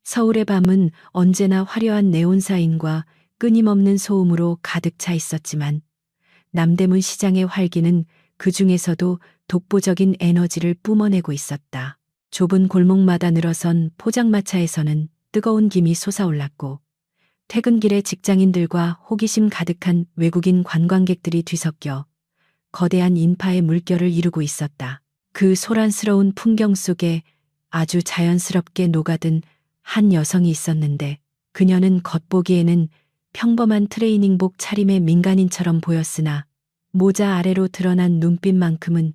서울의 밤은 언제나 화려한 네온사인과 끊임없는 소음으로 가득 차 있었지만 남대문 시장의 활기는 그 중에서도 독보적인 에너지를 뿜어내고 있었다. 좁은 골목마다 늘어선 포장마차에서는 뜨거운 김이 솟아올랐고 퇴근길에 직장인들과 호기심 가득한 외국인 관광객들이 뒤섞여 거대한 인파의 물결을 이루고 있었다. 그 소란스러운 풍경 속에 아주 자연스럽게 녹아든 한 여성이 있었는데 그녀는 겉보기에는 평범한 트레이닝복 차림의 민간인처럼 보였으나 모자 아래로 드러난 눈빛만큼은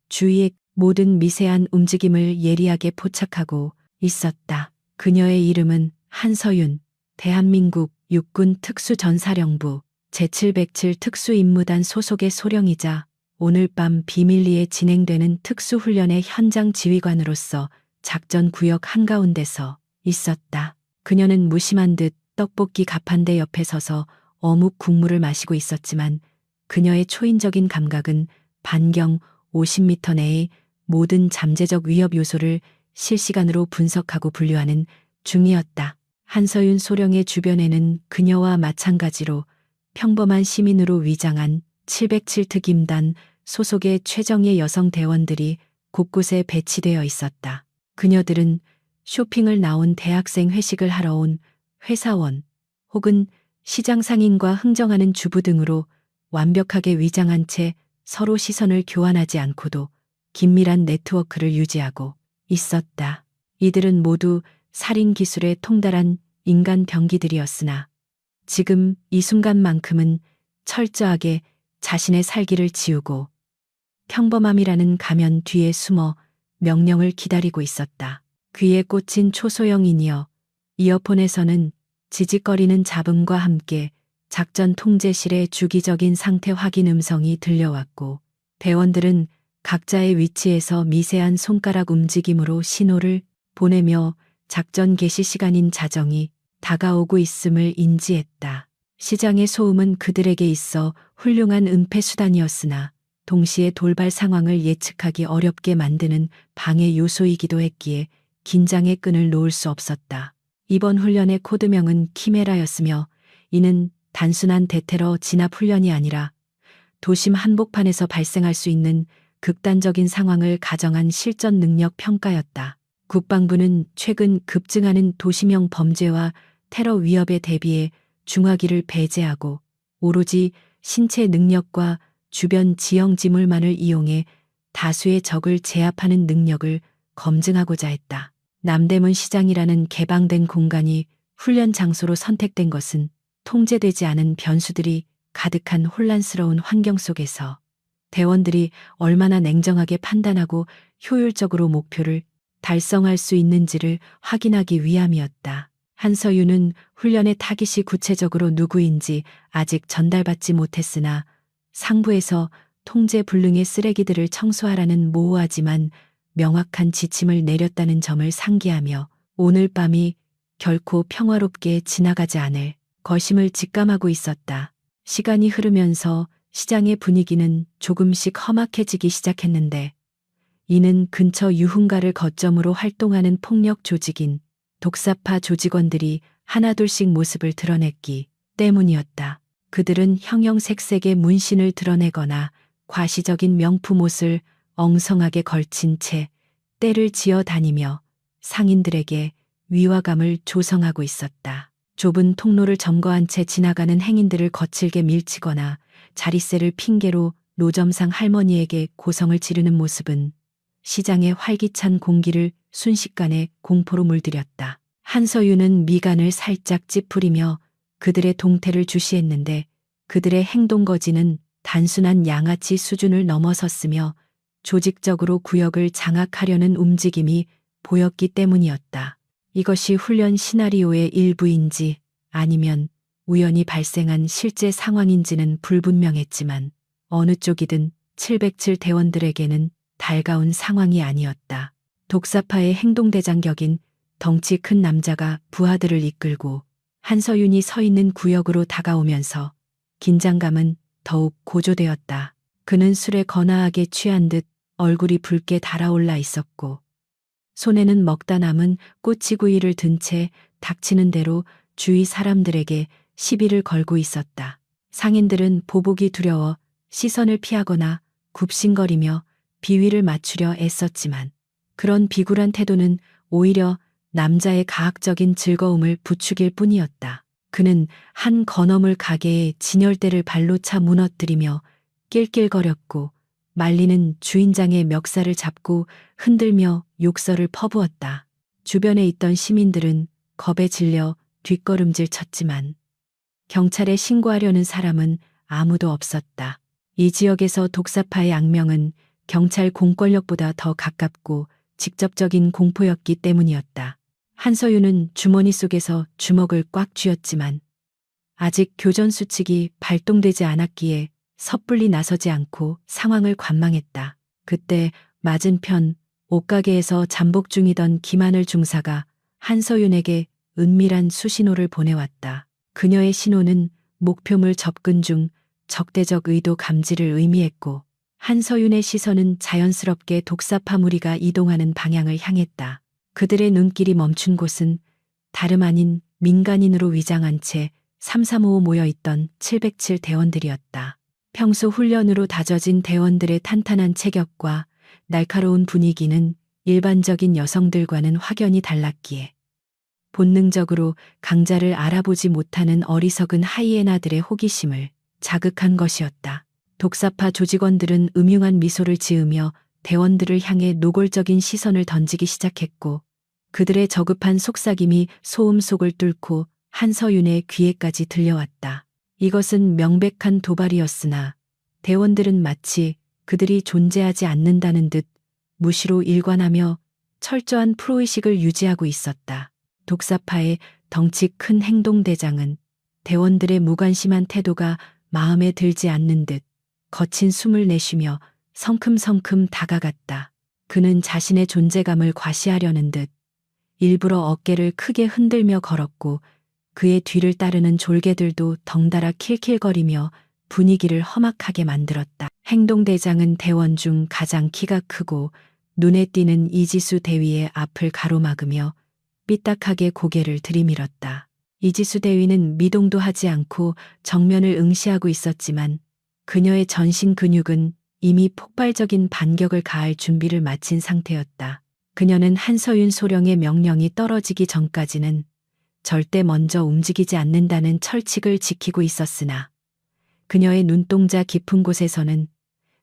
주위의 모든 미세한 움직임을 예리하게 포착하고 있었다. 그녀의 이름은 한서윤, 대한민국 육군 특수전사령부 제707 특수임무단 소속의 소령이자 오늘 밤 비밀리에 진행되는 특수훈련의 현장 지휘관으로서 작전 구역 한가운데서 있었다. 그녀는 무심한 듯 떡볶이 가판대 옆에 서서 어묵 국물을 마시고 있었지만 그녀의 초인적인 감각은 반경 50m 내의 모든 잠재적 위협 요소를 실시간으로 분석하고 분류하는 중이었다. 한서윤 소령의 주변에는 그녀와 마찬가지로 평범한 시민으로 위장한 707특임단 소속의 최정예 여성 대원들이 곳곳에 배치되어 있었다. 그녀들은 쇼핑을 나온 대학생 회식을 하러 온 회사원 혹은 시장 상인과 흥정하는 주부 등으로 완벽하게 위장한 채 서로 시선을 교환하지 않고도 긴밀한 네트워크를 유지하고 있었다. 이들은 모두 살인 기술에 통달한 인간 병기들이었으나 지금 이 순간만큼은 철저하게 자신의 살기를 지우고 평범함이라는 가면 뒤에 숨어 명령을 기다리고 있었다. 귀에 꽂힌 초소형이니어 이어폰에서는 지직거리는 잡음과 함께 작전 통제실의 주기적인 상태 확인 음성이 들려왔고 대원들은 각자의 위치에서 미세한 손가락 움직임으로 신호를 보내며 작전 개시 시간인 자정이 다가오고 있음을 인지했다. 시장의 소음은 그들에게 있어 훌륭한 은폐 수단이었으나 동시에 돌발 상황을 예측하기 어렵게 만드는 방해 요소이기도 했기에 긴장의 끈을 놓을 수 없었다. 이번 훈련의 코드명은 키메라였으며 이는 단순한 대테러 진압 훈련이 아니라 도심 한복판에서 발생할 수 있는 극단적인 상황을 가정한 실전 능력 평가였다. 국방부는 최근 급증하는 도시명 범죄와 테러 위협에 대비해 중화기를 배제하고 오로지 신체 능력과 주변 지형 지물만을 이용해 다수의 적을 제압하는 능력을 검증하고자 했다. 남대문 시장이라는 개방된 공간이 훈련 장소로 선택된 것은 통제되지 않은 변수들이 가득한 혼란스러운 환경 속에서 대원들이 얼마나 냉정하게 판단하고 효율적으로 목표를 달성할 수 있는지를 확인하기 위함이었다. 한서윤은 훈련의 타깃이 구체적으로 누구인지 아직 전달받지 못했으나 상부에서 통제 불능의 쓰레기들을 청소하라는 모호하지만 명확한 지침을 내렸다는 점을 상기하며 오늘 밤이 결코 평화롭게 지나가지 않을 것임을 직감하고 있었다. 시간이 흐르면서 시장의 분위기는 조금씩 험악해지기 시작했는데 이는 근처 유흥가를 거점으로 활동하는 폭력 조직인 독사파 조직원들이 하나둘씩 모습을 드러냈기 때문이었다. 그들은 형형색색의 문신을 드러내거나 과시적인 명품 옷을 엉성하게 걸친 채 떼를 지어 다니며 상인들에게 위화감을 조성하고 있었다. 좁은 통로를 점거한 채 지나가는 행인들을 거칠게 밀치거나 자릿세를 핑계로 노점상 할머니에게 고성을 지르는 모습은 시장의 활기찬 공기를 순식간에 공포로 물들였다. 한서윤은 미간을 살짝 찌푸리며 그들의 동태를 주시했는데 그들의 행동 거지는 단순한 양아치 수준을 넘어섰으며 조직적으로 구역을 장악하려는 움직임이 보였기 때문이었다. 이것이 훈련 시나리오의 일부인지 아니면 우연히 발생한 실제 상황인지는 불분명했지만 어느 쪽이든 707 대원들에게는 달가운 상황이 아니었다. 독사파의 행동대장격인 덩치 큰 남자가 부하들을 이끌고 한서윤이 서 있는 구역으로 다가오면서 긴장감은 더욱 고조되었다. 그는 술에 거나하게 취한 듯 얼굴이 붉게 달아올라 있었고 손에는 먹다 남은 꼬치구이를 든 채 닥치는 대로 주위 사람들에게 시비를 걸고 있었다. 상인들은 보복이 두려워 시선을 피하거나 굽신거리며 비위를 맞추려 애썼지만 그런 비굴한 태도는 오히려 남자의 가학적인 즐거움을 부추길 뿐이었다. 그는 한 건어물 가게의 진열대를 발로 차 무너뜨리며 낄낄거렸고 말리는 주인장의 멱살을 잡고 흔들며 욕설을 퍼부었다. 주변에 있던 시민들은 겁에 질려 뒷걸음질 쳤지만 경찰에 신고하려는 사람은 아무도 없었다. 이 지역에서 독사파의 악명은 경찰 공권력보다 더 가깝고 직접적인 공포였기 때문이었다. 한서윤은 주머니 속에서 주먹을 꽉 쥐었지만 아직 교전 수칙이 발동되지 않았기에 섣불리 나서지 않고 상황을 관망했다. 그때 맞은편 옷가게에서 잠복 중이던 김하늘 중사가 한서윤에게 은밀한 수신호를 보내왔다. 그녀의 신호는 목표물 접근 중 적대적 의도 감지를 의미했고 한서윤의 시선은 자연스럽게 독사파 무리가 이동하는 방향을 향했다. 그들의 눈길이 멈춘 곳은 다름 아닌 민간인으로 위장한 채 335 모여있던 707 대원들이었다. 평소 훈련으로 다져진 대원들의 탄탄한 체격과 날카로운 분위기는 일반적인 여성들과는 확연히 달랐기에 본능적으로 강자를 알아보지 못하는 어리석은 하이에나들의 호기심을 자극한 것이었다. 독사파 조직원들은 음흉한 미소를 지으며 대원들을 향해 노골적인 시선을 던지기 시작했고 그들의 저급한 속삭임이 소음 속을 뚫고 한서윤의 귀에까지 들려왔다. 이것은 명백한 도발이었으나 대원들은 마치 그들이 존재하지 않는다는 듯 무시로 일관하며 철저한 프로의식을 유지하고 있었다. 독사파의 덩치 큰 행동대장은 대원들의 무관심한 태도가 마음에 들지 않는 듯 거친 숨을 내쉬며 성큼성큼 다가갔다. 그는 자신의 존재감을 과시하려는 듯 일부러 어깨를 크게 흔들며 걸었고 그의 뒤를 따르는 졸개들도 덩달아 킬킬거리며 분위기를 험악하게 만들었다. 행동대장은 대원 중 가장 키가 크고 눈에 띄는 이지수 대위의 앞을 가로막으며 삐딱하게 고개를 들이밀었다. 이지수 대위는 미동도 하지 않고 정면을 응시하고 있었지만 그녀의 전신 근육은 이미 폭발적인 반격을 가할 준비를 마친 상태였다. 그녀는 한서윤 소령의 명령이 떨어지기 전까지는 절대 먼저 움직이지 않는다는 철칙을 지키고 있었으나 그녀의 눈동자 깊은 곳에서는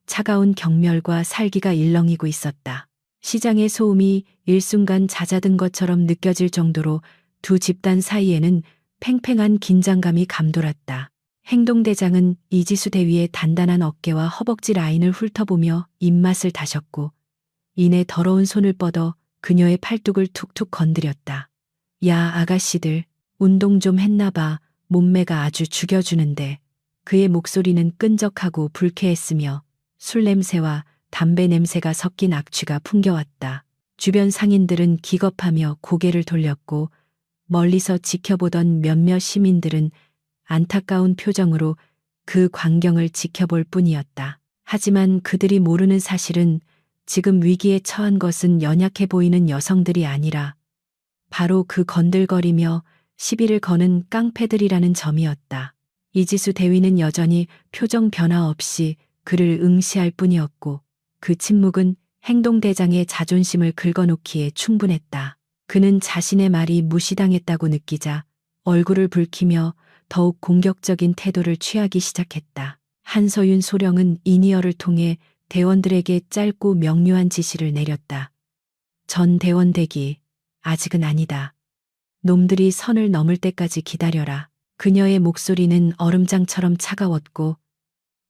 차가운 경멸과 살기가 일렁이고 있었다. 시장의 소음이 일순간 잦아든 것처럼 느껴질 정도로 두 집단 사이에는 팽팽한 긴장감이 감돌았다. 행동대장은 이지수 대위의 단단한 어깨와 허벅지 라인을 훑어보며 입맛을 다셨고 이내 더러운 손을 뻗어 그녀의 팔뚝을 툭툭 건드렸다. 야 아가씨들 운동 좀 했나봐. 몸매가 아주 죽여주는데. 그의 목소리는 끈적하고 불쾌했으며 술 냄새와 담배 냄새가 섞인 악취가 풍겨왔다. 주변 상인들은 기겁하며 고개를 돌렸고 멀리서 지켜보던 몇몇 시민들은 안타까운 표정으로 그 광경을 지켜볼 뿐이었다. 하지만 그들이 모르는 사실은 지금 위기에 처한 것은 연약해 보이는 여성들이 아니라 바로 그 건들거리며 시비를 거는 깡패들이라는 점이었다. 이지수 대위는 여전히 표정 변화 없이 그를 응시할 뿐이었고 그 침묵은 행동대장의 자존심을 긁어놓기에 충분했다. 그는 자신의 말이 무시당했다고 느끼자 얼굴을 붉히며 더욱 공격적인 태도를 취하기 시작했다. 한서윤 소령은 이니어를 통해 대원들에게 짧고 명료한 지시를 내렸다. 전 대원 대기, 아직은 아니다. 놈들이 선을 넘을 때까지 기다려라. 그녀의 목소리는 얼음장처럼 차가웠고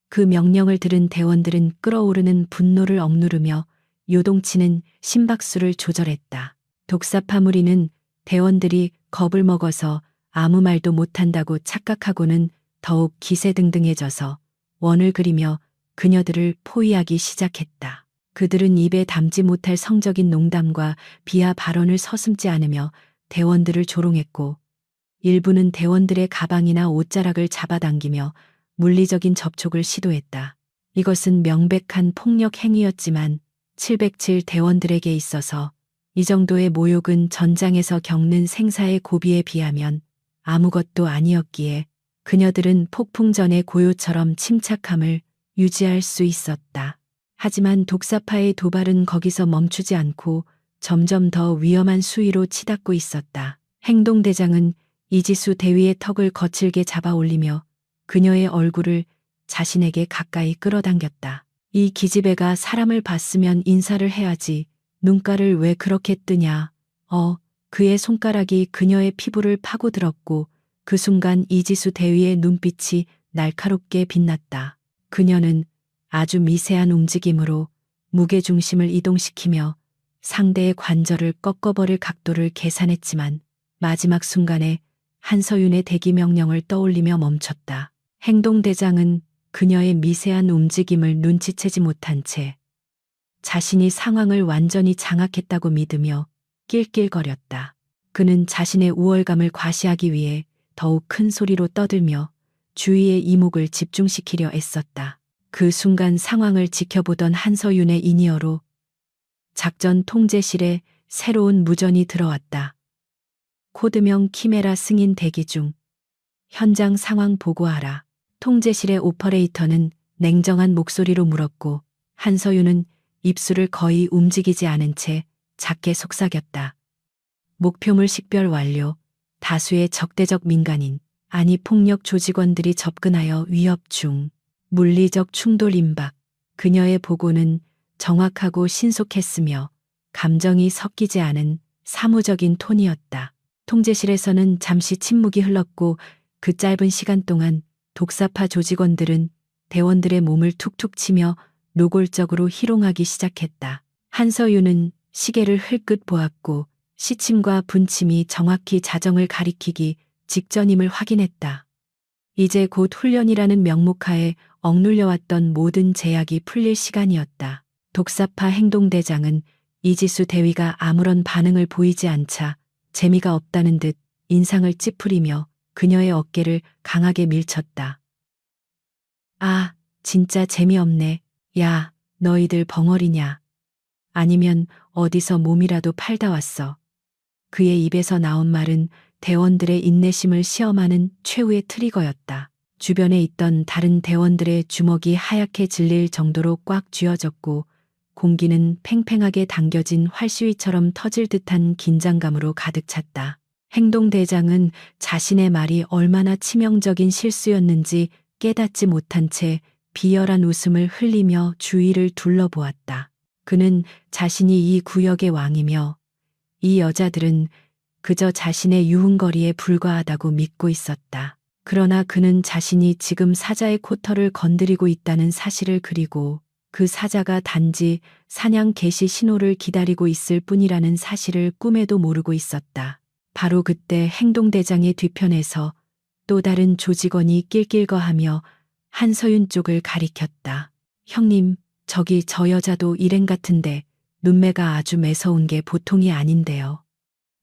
그 명령을 들은 대원들은 끓어오르는 분노를 억누르며 요동치는 심박수를 조절했다. 독사파 무리는 대원들이 겁을 먹어서 아무 말도 못한다고 착각하고는 더욱 기세등등해져서 원을 그리며 그녀들을 포위하기 시작했다. 그들은 입에 담지 못할 성적인 농담과 비하 발언을 서슴지 않으며 대원들을 조롱했고 일부는 대원들의 가방이나 옷자락을 잡아당기며 물리적인 접촉을 시도했다. 이것은 명백한 폭력 행위였지만 707 대원들에게 있어서 이 정도의 모욕은 전장에서 겪는 생사의 고비에 비하면 아무것도 아니었기에 그녀들은 폭풍전의 고요처럼 침착함을 유지할 수 있었다. 하지만 독사파의 도발은 거기서 멈추지 않고 점점 더 위험한 수위로 치닫고 있었다. 행동대장은 이지수 대위의 턱을 거칠게 잡아 올리며 그녀의 얼굴을 자신에게 가까이 끌어당겼다. 이 기집애가 사람을 봤으면 인사를 해야지. 눈가를 왜 그렇게 뜨냐. 그의 손가락이 그녀의 피부를 파고들었고 그 순간 이지수 대위의 눈빛이 날카롭게 빛났다. 그녀는 아주 미세한 움직임으로 무게중심을 이동시키며 상대의 관절을 꺾어버릴 각도를 계산했지만 마지막 순간에 한서윤의 대기 명령을 떠올리며 멈췄다. 행동대장은 그녀의 미세한 움직임을 눈치채지 못한 채 자신이 상황을 완전히 장악했다고 믿으며 낄낄거렸다. 그는 자신의 우월감을 과시하기 위해 더욱 큰 소리로 떠들며 주위의 이목을 집중시키려 애썼다. 그 순간 상황을 지켜보던 한서윤의 인이어로 작전 통제실에 새로운 무전이 들어왔다. 코드명 키메라 승인 대기 중. 현장 상황 보고하라. 통제실의 오퍼레이터는 냉정한 목소리로 물었고 한서윤은 입술을 거의 움직이지 않은 채 작게 속삭였다. 목표물 식별 완료. 다수의 적대적 민간인, 아니 폭력 조직원들이 접근하여 위협 중. 물리적 충돌 임박. 그녀의 보고는 정확하고 신속했으며 감정이 섞이지 않은 사무적인 톤이었다. 통제실에서는 잠시 침묵이 흘렀고 그 짧은 시간 동안 독사파 조직원들은 대원들의 몸을 툭툭 치며 노골적으로 희롱하기 시작했다. 한서윤은 시계를 흘끗 보았고 시침과 분침이 정확히 자정을 가리키기 직전임을 확인했다. 이제 곧 훈련이라는 명목하에 억눌려왔던 모든 제약이 풀릴 시간이었다. 독사파 행동대장은 이지수 대위가 아무런 반응을 보이지 않자 재미가 없다는 듯 인상을 찌푸리며 그녀의 어깨를 강하게 밀쳤다. 아, 진짜 재미없네. 야, 너희들 벙어리냐. 아니면 어디서 몸이라도 팔다 왔어. 그의 입에서 나온 말은 대원들의 인내심을 시험하는 최후의 트리거였다. 주변에 있던 다른 대원들의 주먹이 하얗게 질릴 정도로 꽉 쥐어졌고 공기는 팽팽하게 당겨진 활시위처럼 터질 듯한 긴장감으로 가득 찼다. 행동대장은 자신의 말이 얼마나 치명적인 실수였는지 깨닫지 못한 채 비열한 웃음을 흘리며 주위를 둘러보았다. 그는 자신이 이 구역의 왕이며 이 여자들은 그저 자신의 유흥거리에 불과하다고 믿고 있었다. 그러나 그는 자신이 지금 사자의 코털을 건드리고 있다는 사실을, 그리고 그 사자가 단지 사냥 개시 신호를 기다리고 있을 뿐이라는 사실을 꿈에도 모르고 있었다. 바로 그때 행동대장의 뒤편에서 또 다른 조직원이 낄낄거하며 한서윤 쪽을 가리켰다. 형님, 저기 저 여자도 일행 같은데 눈매가 아주 매서운 게 보통이 아닌데요.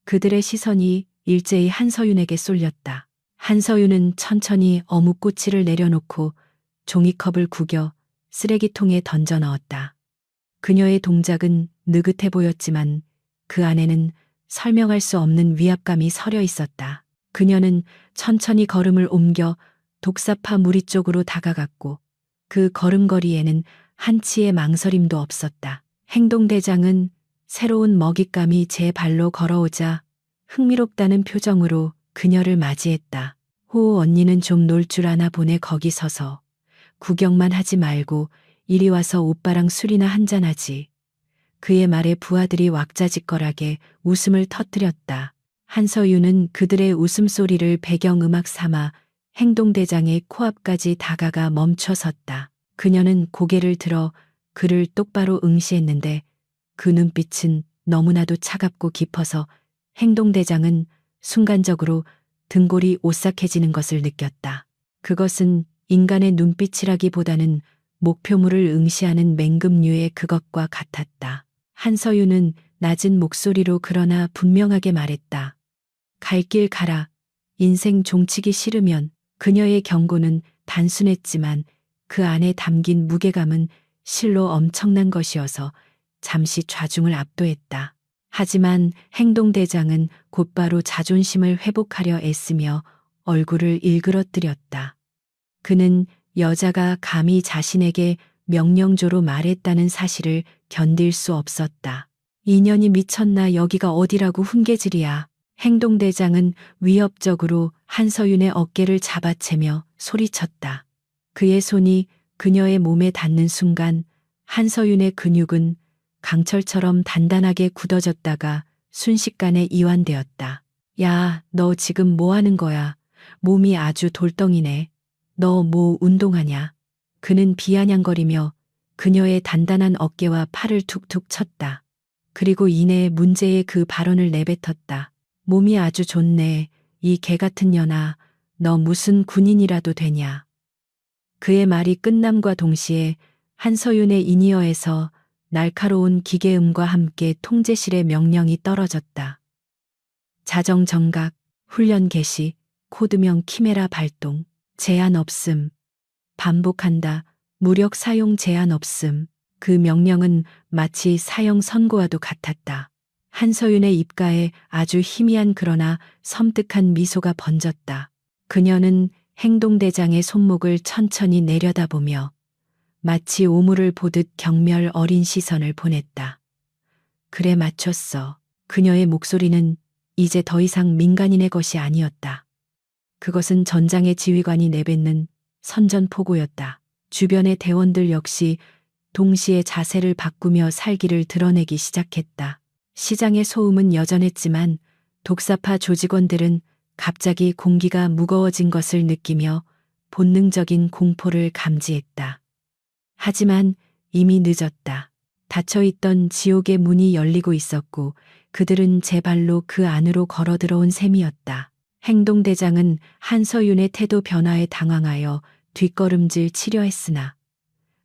그들의 시선이 일제히 한서윤에게 쏠렸다. 한서윤은 천천히 어묵꼬치를 내려놓고 종이컵을 구겨 쓰레기통에 던져 넣었다. 그녀의 동작은 느긋해 보였지만 그 안에는 설명할 수 없는 위압감이 서려 있었다. 그녀는 천천히 걸음을 옮겨 독사파 무리 쪽으로 다가갔고 그 걸음걸이에는 한치의 망설임도 없었다. 행동대장은 새로운 먹잇감이 제 발로 걸어오자 흥미롭다는 표정으로 그녀를 맞이했다. 호 언니는 좀 놀 줄 아나 보네. 거기 서서 구경만 하지 말고 이리 와서 오빠랑 술이나 한잔하지. 그의 말에 부하들이 왁자지껄하게 웃음을 터뜨렸다. 한서윤은 그들의 웃음소리를 배경음악 삼아 행동대장의 코앞까지 다가가 멈춰섰다. 그녀는 고개를 들어 그를 똑바로 응시했는데 그 눈빛은 너무나도 차갑고 깊어서 행동대장은 순간적으로 등골이 오싹해지는 것을 느꼈다. 그것은 인간의 눈빛이라기보다는 목표물을 응시하는 맹금류의 그것과 같았다. 한서윤은 낮은 목소리로 그러나 분명하게 말했다. 갈 길 가라. 인생 종치기 싫으면. 그녀의 경고는 단순했지만 그 안에 담긴 무게감은 실로 엄청난 것이어서 잠시 좌중을 압도했다. 하지만 행동대장은 곧바로 자존심을 회복하려 애쓰며 얼굴을 일그러뜨렸다. 그는 여자가 감히 자신에게 명령조로 말했다는 사실을 견딜 수 없었다. 인연이 미쳤나, 여기가 어디라고 훈계질이야. 행동대장은 위협적으로 한서윤의 어깨를 잡아채며 소리쳤다. 그의 손이 그녀의 몸에 닿는 순간 한서윤의 근육은 강철처럼 단단하게 굳어졌다가 순식간에 이완되었다. 야, 너 지금 뭐 하는 거야? 몸이 아주 돌덩이네. 너 뭐 운동하냐? 그는 비아냥거리며 그녀의 단단한 어깨와 팔을 툭툭 쳤다. 그리고 이내 문제의 그 발언을 내뱉었다. 몸이 아주 좋네. 이 개 같은 년아, 너 무슨 군인이라도 되냐? 그의 말이 끝남과 동시에 한서윤의 인이어에서 날카로운 기계음과 함께 통제실의 명령이 떨어졌다. 자정 정각, 훈련 개시, 코드명 키메라 발동, 제한 없음. 반복한다. 무력 사용 제한 없음. 그 명령은 마치 사형 선고와도 같았다. 한서윤의 입가에 아주 희미한 그러나 섬뜩한 미소가 번졌다. 그녀는 행동대장의 손목을 천천히 내려다보며 마치 오물을 보듯 경멸 어린 시선을 보냈다. 그래, 맞췄어. 그녀의 목소리는 이제 더 이상 민간인의 것이 아니었다. 그것은 전장의 지휘관이 내뱉는 선전포고였다. 주변의 대원들 역시 동시에 자세를 바꾸며 살기를 드러내기 시작했다. 시장의 소음은 여전했지만 독사파 조직원들은 갑자기 공기가 무거워진 것을 느끼며 본능적인 공포를 감지했다. 하지만 이미 늦었다. 닫혀있던 지옥의 문이 열리고 있었고 그들은 제 발로 그 안으로 걸어 들어온 셈이었다. 행동대장은 한서윤의 태도 변화에 당황하여 뒷걸음질 치려 했으나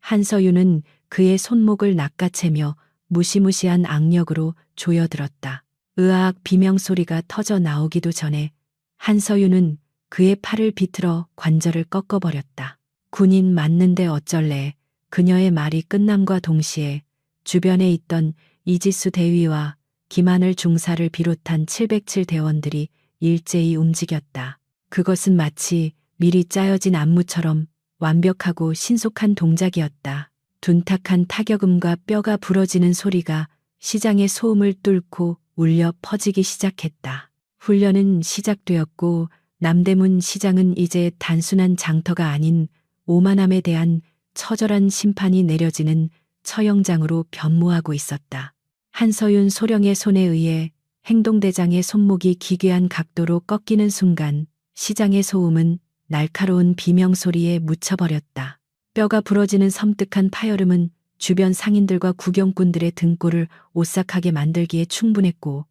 한서윤은 그의 손목을 낚아채며 무시무시한 악력으로 조여들었다. 으악, 비명소리가 터져 나오기도 전에 한서윤은 그의 팔을 비틀어 관절을 꺾어버렸다. 군인 맞는데 어쩔래. 그녀의 말이 끝남과 동시에 주변에 있던 이지수 대위와 김하늘 중사를 비롯한 707 대원들이 일제히 움직였다. 그것은 마치 미리 짜여진 안무처럼 완벽하고 신속한 동작이었다. 둔탁한 타격음과 뼈가 부러지는 소리가 시장의 소음을 뚫고 울려 퍼지기 시작했다. 훈련은 시작되었고 남대문 시장은 이제 단순한 장터가 아닌 오만함에 대한 처절한 심판이 내려지는 처형장으로 변모하고 있었다. 한서윤 소령의 손에 의해 행동대장의 손목이 기괴한 각도로 꺾이는 순간 시장의 소음은 날카로운 비명소리에 묻혀버렸다. 뼈가 부러지는 섬뜩한 파열음은 주변 상인들과 구경꾼들의 등골을 오싹하게 만들기에 충분했고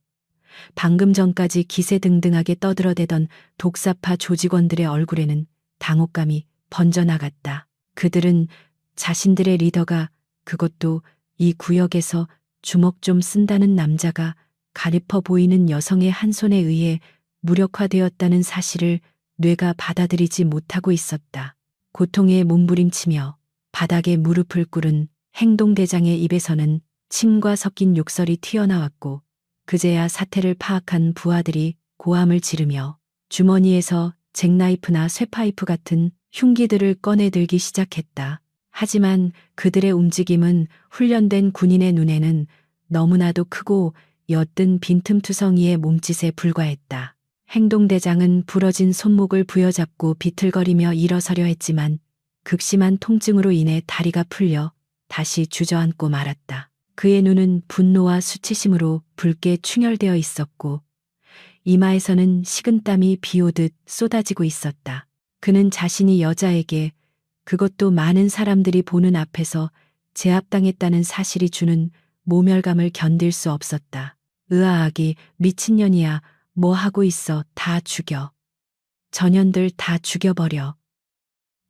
방금 전까지 기세등등하게 떠들어대던 독사파 조직원들의 얼굴에는 당혹감이 번져나갔다. 그들은 자신들의 리더가, 그것도 이 구역에서 주먹 좀 쓴다는 남자가 가리퍼 보이는 여성의 한 손에 의해 무력화되었다는 사실을 뇌가 받아들이지 못하고 있었다. 고통에 몸부림치며 바닥에 무릎을 꿇은 행동대장의 입에서는 침과 섞인 욕설이 튀어나왔고 그제야 사태를 파악한 부하들이 고함을 지르며 주머니에서 잭나이프나 쇠파이프 같은 흉기들을 꺼내들기 시작했다. 하지만 그들의 움직임은 훈련된 군인의 눈에는 너무나도 크고 옅은 빈틈투성이의 몸짓에 불과했다. 행동대장은 부러진 손목을 부여잡고 비틀거리며 일어서려 했지만 극심한 통증으로 인해 다리가 풀려 다시 주저앉고 말았다. 그의 눈은 분노와 수치심으로 붉게 충혈되어 있었고 이마에서는 식은땀이 비오듯 쏟아지고 있었다. 그는 자신이 여자에게, 그것도 많은 사람들이 보는 앞에서 제압당했다는 사실이 주는 모멸감을 견딜 수 없었다. 으아악이, 미친년이야. 뭐 하고 있어. 다 죽여. 전현들 다 죽여버려.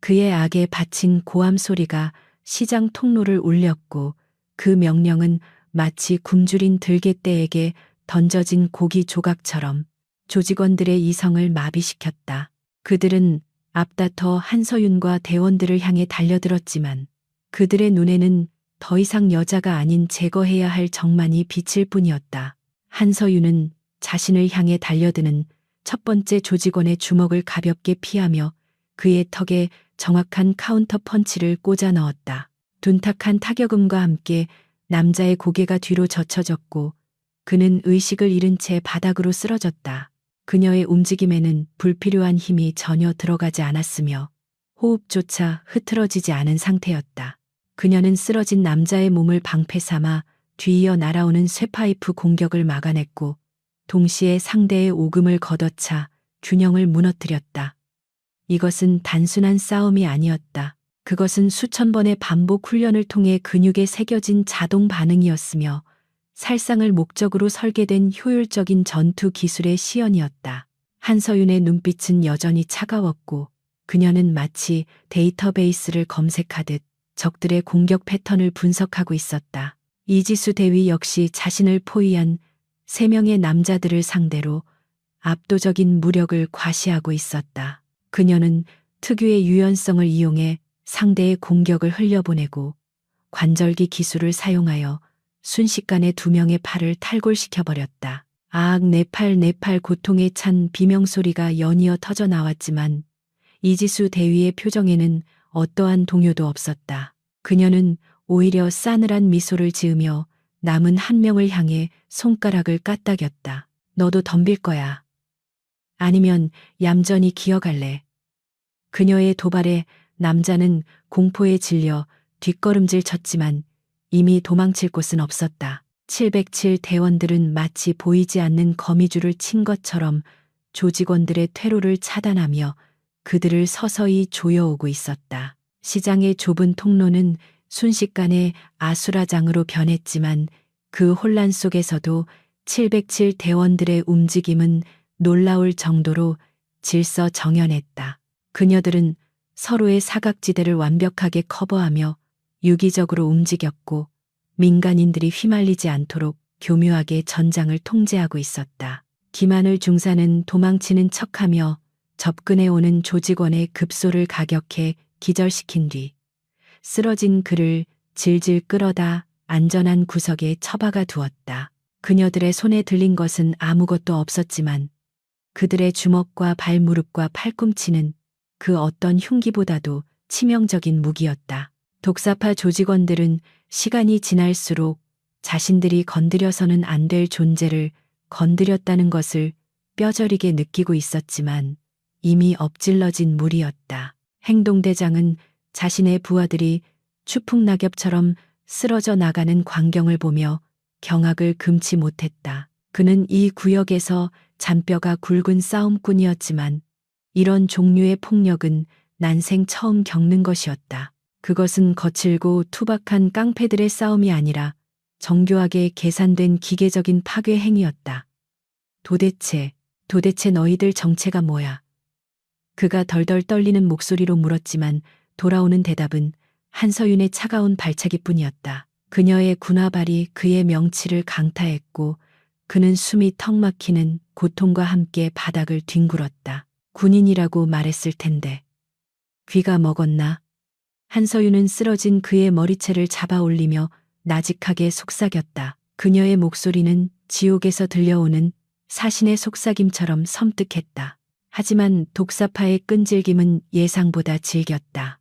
그의 악에 바친 고함 소리가 시장 통로를 울렸고 그 명령은 마치 굶주린 들개떼에게 던져진 고기 조각처럼 조직원들의 이성을 마비시켰다. 그들은 앞다퉈 한서윤과 대원들을 향해 달려들었지만 그들의 눈에는 더 이상 여자가 아닌 제거해야 할 적만이 비칠 뿐이었다. 한서윤은 자신을 향해 달려드는 첫 번째 조직원의 주먹을 가볍게 피하며 그의 턱에 정확한 카운터 펀치를 꽂아 넣었다. 둔탁한 타격음과 함께 남자의 고개가 뒤로 젖혀졌고 그는 의식을 잃은 채 바닥으로 쓰러졌다. 그녀의 움직임에는 불필요한 힘이 전혀 들어가지 않았으며 호흡조차 흐트러지지 않은 상태였다. 그녀는 쓰러진 남자의 몸을 방패 삼아 뒤이어 날아오는 쇠파이프 공격을 막아냈고 동시에 상대의 오금을 걷어차 균형을 무너뜨렸다. 이것은 단순한 싸움이 아니었다. 그것은 수천 번의 반복 훈련을 통해 근육에 새겨진 자동 반응이었으며 살상을 목적으로 설계된 효율적인 전투 기술의 시연이었다. 한서윤의 눈빛은 여전히 차가웠고 그녀는 마치 데이터베이스를 검색하듯 적들의 공격 패턴을 분석하고 있었다. 이지수 대위 역시 자신을 포위한 3명의 남자들을 상대로 압도적인 무력을 과시하고 있었다. 그녀는 특유의 유연성을 이용해 상대의 공격을 흘려보내고 관절기 기술을 사용하여 순식간에 2명의 팔을 탈골시켜버렸다. 아악 내 팔 고통에 찬 비명소리가 연이어 터져 나왔지만 이지수 대위의 표정에는 어떠한 동요도 없었다. 그녀는 오히려 싸늘한 미소를 지으며 남은 1명을 향해 손가락을 까딱였다. 너도 덤빌 거야. 아니면 얌전히 기어갈래. 그녀의 도발에 남자는 공포에 질려 뒷걸음질 쳤지만 이미 도망칠 곳은 없었다. 707 대원들은 마치 보이지 않는 거미줄을 친 것처럼 조직원들의 퇴로를 차단하며 그들을 서서히 조여오고 있었다. 시장의 좁은 통로는 순식간에 아수라장으로 변했지만 그 혼란 속에서도 707 대원들의 움직임은 놀라울 정도로 질서정연했다. 그녀들은 서로의 사각지대를 완벽하게 커버하며 유기적으로 움직였고 민간인들이 휘말리지 않도록 교묘하게 전장을 통제하고 있었다. 김하늘 중사는 도망치는 척하며 접근해 오는 조직원의 급소를 가격해 기절시킨 뒤 쓰러진 그를 질질 끌어다 안전한 구석에 처박아 두었다. 그녀들의 손에 들린 것은 아무것도 없었지만 그들의 주먹과 발무릎과 팔꿈치는 그 어떤 흉기보다도 치명적인 무기였다. 독사파 조직원들은 시간이 지날수록 자신들이 건드려서는 안 될 존재를 건드렸다는 것을 뼈저리게 느끼고 있었지만 이미 엎질러진 물이었다. 행동대장은 자신의 부하들이 추풍낙엽처럼 쓰러져 나가는 광경을 보며 경악을 금치 못했다. 그는 이 구역에서 잔뼈가 굵은 싸움꾼이었지만 이런 종류의 폭력은 난생 처음 겪는 것이었다. 그것은 거칠고 투박한 깡패들의 싸움이 아니라 정교하게 계산된 기계적인 파괴 행위였다. 도대체 너희들 정체가 뭐야? 그가 덜덜 떨리는 목소리로 물었지만 돌아오는 대답은 한서윤의 차가운 발차기뿐이었다. 그녀의 군화발이 그의 명치를 강타했고 그는 숨이 턱 막히는 고통과 함께 바닥을 뒹굴었다. 군인이라고 말했을 텐데. 귀가 먹었나? 한서윤은 쓰러진 그의 머리채를 잡아 올리며 나직하게 속삭였다. 그녀의 목소리는 지옥에서 들려오는 사신의 속삭임처럼 섬뜩했다. 하지만 독사파의 끈질김은 예상보다 질겼다.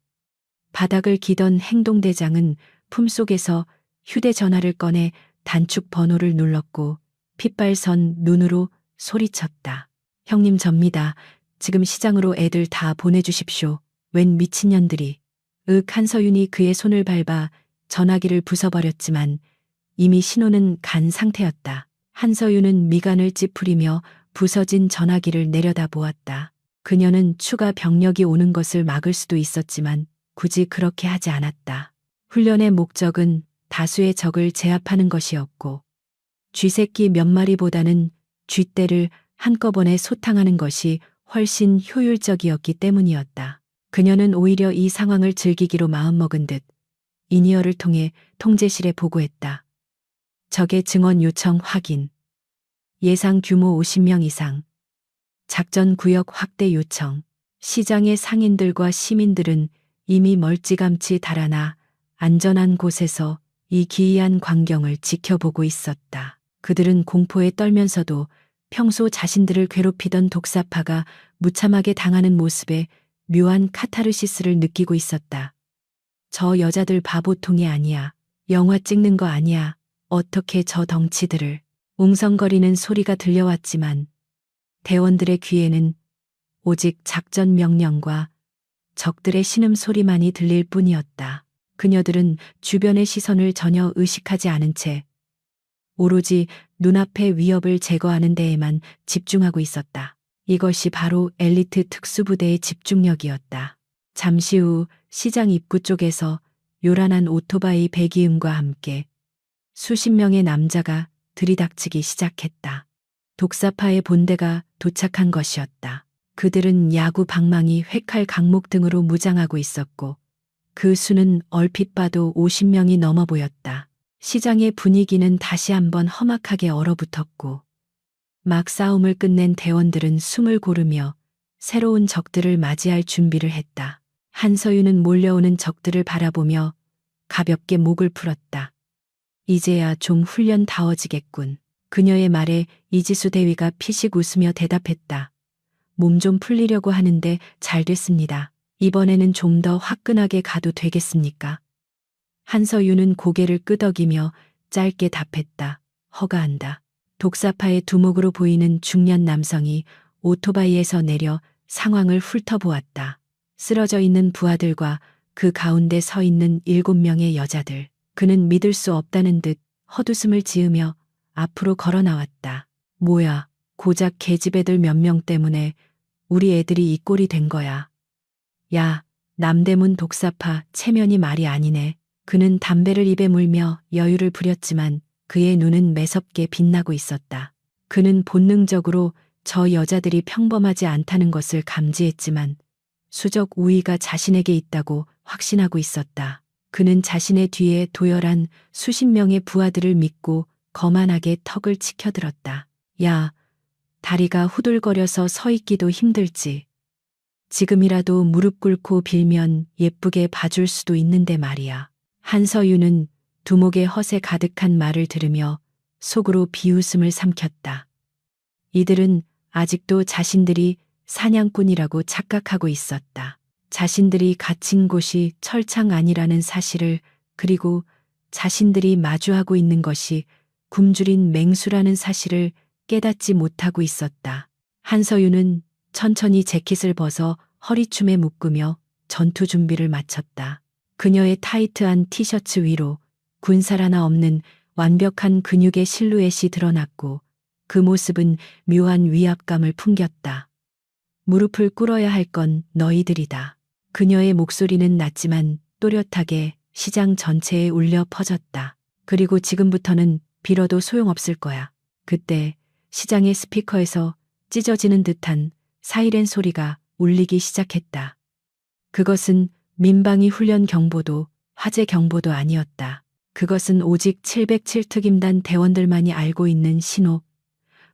바닥을 기던 행동대장은 품속에서 휴대전화를 꺼내 단축 번호를 눌렀고 핏발선 눈으로 소리쳤다. 형님 접니다. 지금 시장으로 애들 다 보내주십시오. 웬 미친년들이. 한서윤이 그의 손을 밟아 전화기를 부숴버렸지만 이미 신호는 간 상태였다. 한서윤은 미간을 찌푸리며 부서진 전화기를 내려다보았다. 그녀는 추가 병력이 오는 것을 막을 수도 있었지만 굳이 그렇게 하지 않았다. 훈련의 목적은 다수의 적을 제압하는 것이었고 쥐새끼 몇 마리보다는 쥐떼를 한꺼번에 소탕하는 것이 훨씬 효율적이었기 때문이었다. 그녀는 오히려 이 상황을 즐기기로 마음먹은 듯 이니어를 통해 통제실에 보고했다. 적의 증원 요청 확인. 예상 규모 50명 이상. 작전 구역 확대 요청. 시장의 상인들과 시민들은 이미 멀찌감치 달아나 안전한 곳에서 이 기이한 광경을 지켜보고 있었다. 그들은 공포에 떨면서도 평소 자신들을 괴롭히던 독사파가 무참하게 당하는 모습에 묘한 카타르시스를 느끼고 있었다. 저 여자들 바보통이 아니야. 영화 찍는 거 아니야. 어떻게 저 덩치들을. 웅성거리는 소리가 들려왔지만 대원들의 귀에는 오직 작전 명령과 적들의 신음소리만이 들릴 뿐이었다. 그녀들은 주변의 시선을 전혀 의식하지 않은 채 오로지 눈앞의 위협을 제거하는 데에만 집중하고 있었다. 이것이 바로 엘리트 특수부대의 집중력이었다. 잠시 후 시장 입구 쪽에서 요란한 오토바이 배기음과 함께 수십 명의 남자가 들이닥치기 시작했다. 독사파의 본대가 도착한 것이었다. 그들은 야구 방망이, 회칼, 강목 등으로 무장하고 있었고 그 수는 얼핏 봐도 50명이 넘어 보였다. 시장의 분위기는 다시 한번 험악하게 얼어붙었고 막 싸움을 끝낸 대원들은 숨을 고르며 새로운 적들을 맞이할 준비를 했다. 한서윤은 몰려오는 적들을 바라보며 가볍게 목을 풀었다. 이제야 좀 훈련다워지겠군. 그녀의 말에 이지수 대위가 피식 웃으며 대답했다. 몸 좀 풀리려고 하는데 잘 됐습니다. 이번에는 좀 더 화끈하게 가도 되겠습니까? 한서윤은 고개를 끄덕이며 짧게 답했다. 허가한다. 독사파의 두목으로 보이는 중년 남성이 오토바이에서 내려 상황을 훑어보았다. 쓰러져 있는 부하들과 그 가운데 서 있는 7명의 여자들. 그는 믿을 수 없다는 듯 헛웃음을 지으며 앞으로 걸어 나왔다. 뭐야, 고작 계집애들 몇 명 때문에 우리 애들이 이 꼴이 된 거야. 야, 남대문 독사파 체면이 말이 아니네. 그는 담배를 입에 물며 여유를 부렸지만 그의 눈은 매섭게 빛나고 있었다. 그는 본능적으로 저 여자들이 평범하지 않다는 것을 감지했지만 수적 우위가 자신에게 있다고 확신하고 있었다. 그는 자신의 뒤에 도열한 수십 명의 부하들을 믿고 거만하게 턱을 치켜들었다. 야, 다리가 후들거려서 서 있기도 힘들지. 지금이라도 무릎 꿇고 빌면 예쁘게 봐줄 수도 있는데 말이야. 한서윤은 두목의 허세 가득한 말을 들으며 속으로 비웃음을 삼켰다. 이들은 아직도 자신들이 사냥꾼이라고 착각하고 있었다. 자신들이 갇힌 곳이 철창 안이라는 사실을, 그리고 자신들이 마주하고 있는 것이 굶주린 맹수라는 사실을 깨닫지 못하고 있었다. 한서윤은 천천히 재킷을 벗어 허리춤에 묶으며 전투 준비를 마쳤다. 그녀의 타이트한 티셔츠 위로 군살 하나 없는 완벽한 근육의 실루엣이 드러났고 그 모습은 묘한 위압감을 풍겼다. 무릎을 꿇어야 할 건 너희들이다. 그녀의 목소리는 낮지만 또렷하게 시장 전체에 울려 퍼졌다. 그리고 지금부터는 빌어도 소용없을 거야. 그때 시장의 스피커에서 찢어지는 듯한 사이렌 소리가 울리기 시작했다. 그것은 민방위 훈련 경보도 화재 경보도 아니었다. 그것은 오직 707특임단 대원들만이 알고 있는 신호,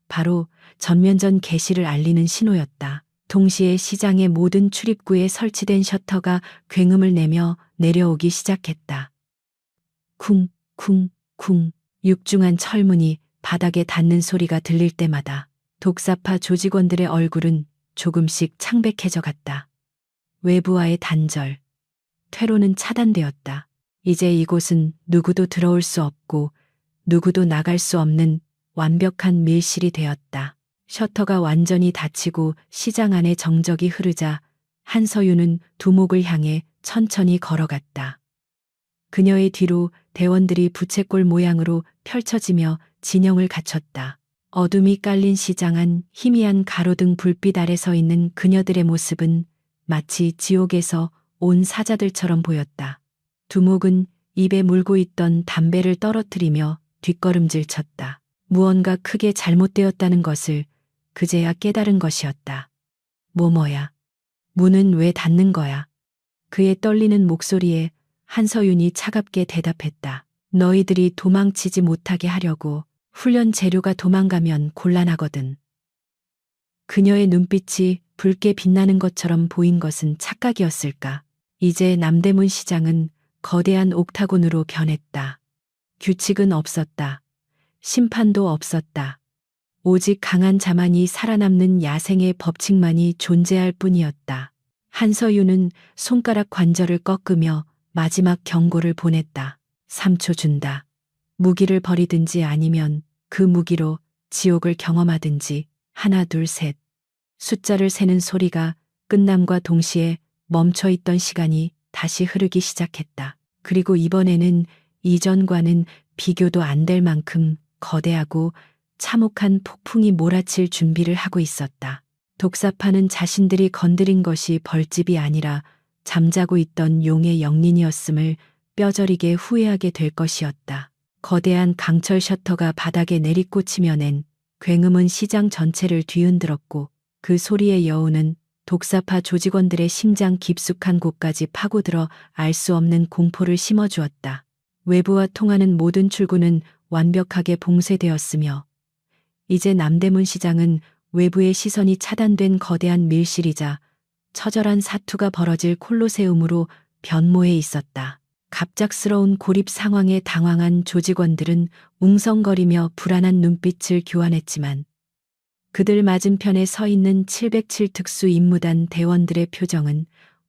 바로 전면전 개시를 알리는 신호였다. 동시에 시장의 모든 출입구에 설치된 셔터가 굉음을 내며 내려오기 시작했다. 쿵, 쿵, 쿵. 육중한 철문이 바닥에 닿는 소리가 들릴 때마다 독사파 조직원들의 얼굴은 조금씩 창백해져 갔다. 외부와의 단절, 퇴로는 차단되었다. 이제 이곳은 누구도 들어올 수 없고 누구도 나갈 수 없는 완벽한 밀실이 되었다. 셔터가 완전히 닫히고 시장 안에 정적이 흐르자 한서윤은 두목을 향해 천천히 걸어갔다. 그녀의 뒤로 대원들이 부채꼴 모양으로 펼쳐지며 진영을 갖췄다. 어둠이 깔린 시장 안 희미한 가로등 불빛 아래 서 있는 그녀들의 모습은 마치 지옥에서 온 사자들처럼 보였다. 두목은 입에 물고 있던 담배를 떨어뜨리며 뒷걸음질 쳤다. 무언가 크게 잘못되었다는 것을 그제야 깨달은 것이었다. 뭐야. 문은 왜 닫는 거야? 그의 떨리는 목소리에 한서윤이 차갑게 대답했다. 너희들이 도망치지 못하게 하려고. 훈련 재료가 도망가면 곤란하거든. 그녀의 눈빛이 붉게 빛나는 것처럼 보인 것은 착각이었을까? 이제 남대문 시장은 거대한 옥타곤으로 변했다. 규칙은 없었다. 심판도 없었다. 오직 강한 자만이 살아남는 야생의 법칙만이 존재할 뿐이었다. 한서유는 손가락 관절을 꺾으며 마지막 경고를 보냈다. 3초 준다. 무기를 버리든지 아니면 그 무기로 지옥을 경험하든지. 하나 둘 셋. 숫자를 세는 소리가 끝남과 동시에 멈춰있던 시간이 다시 흐르기 시작했다. 그리고 이번에는 이전과는 비교도 안 될 만큼 거대하고 참혹한 폭풍이 몰아칠 준비를 하고 있었다. 독사파는 자신들이 건드린 것이 벌집이 아니라 잠자고 있던 용의 영린이었음을 뼈저리게 후회하게 될 것이었다. 거대한 강철 셔터가 바닥에 내리꽂히며낸 굉음은 시장 전체를 뒤흔들었고 그 소리의 여우는 독사파 조직원들의 심장 깊숙한 곳까지 파고들어 알 수 없는 공포를 심어주었다. 외부와 통하는 모든 출구는 완벽하게 봉쇄되었으며 이제 남대문 시장은 외부의 시선이 차단된 거대한 밀실이자 처절한 사투가 벌어질 콜로세움으로 변모해 있었다. 갑작스러운 고립 상황에 당황한 조직원들은 웅성거리며 불안한 눈빛을 교환했지만 그들 맞은편에 서 있는 707 특수 임무단 대원들의 표정은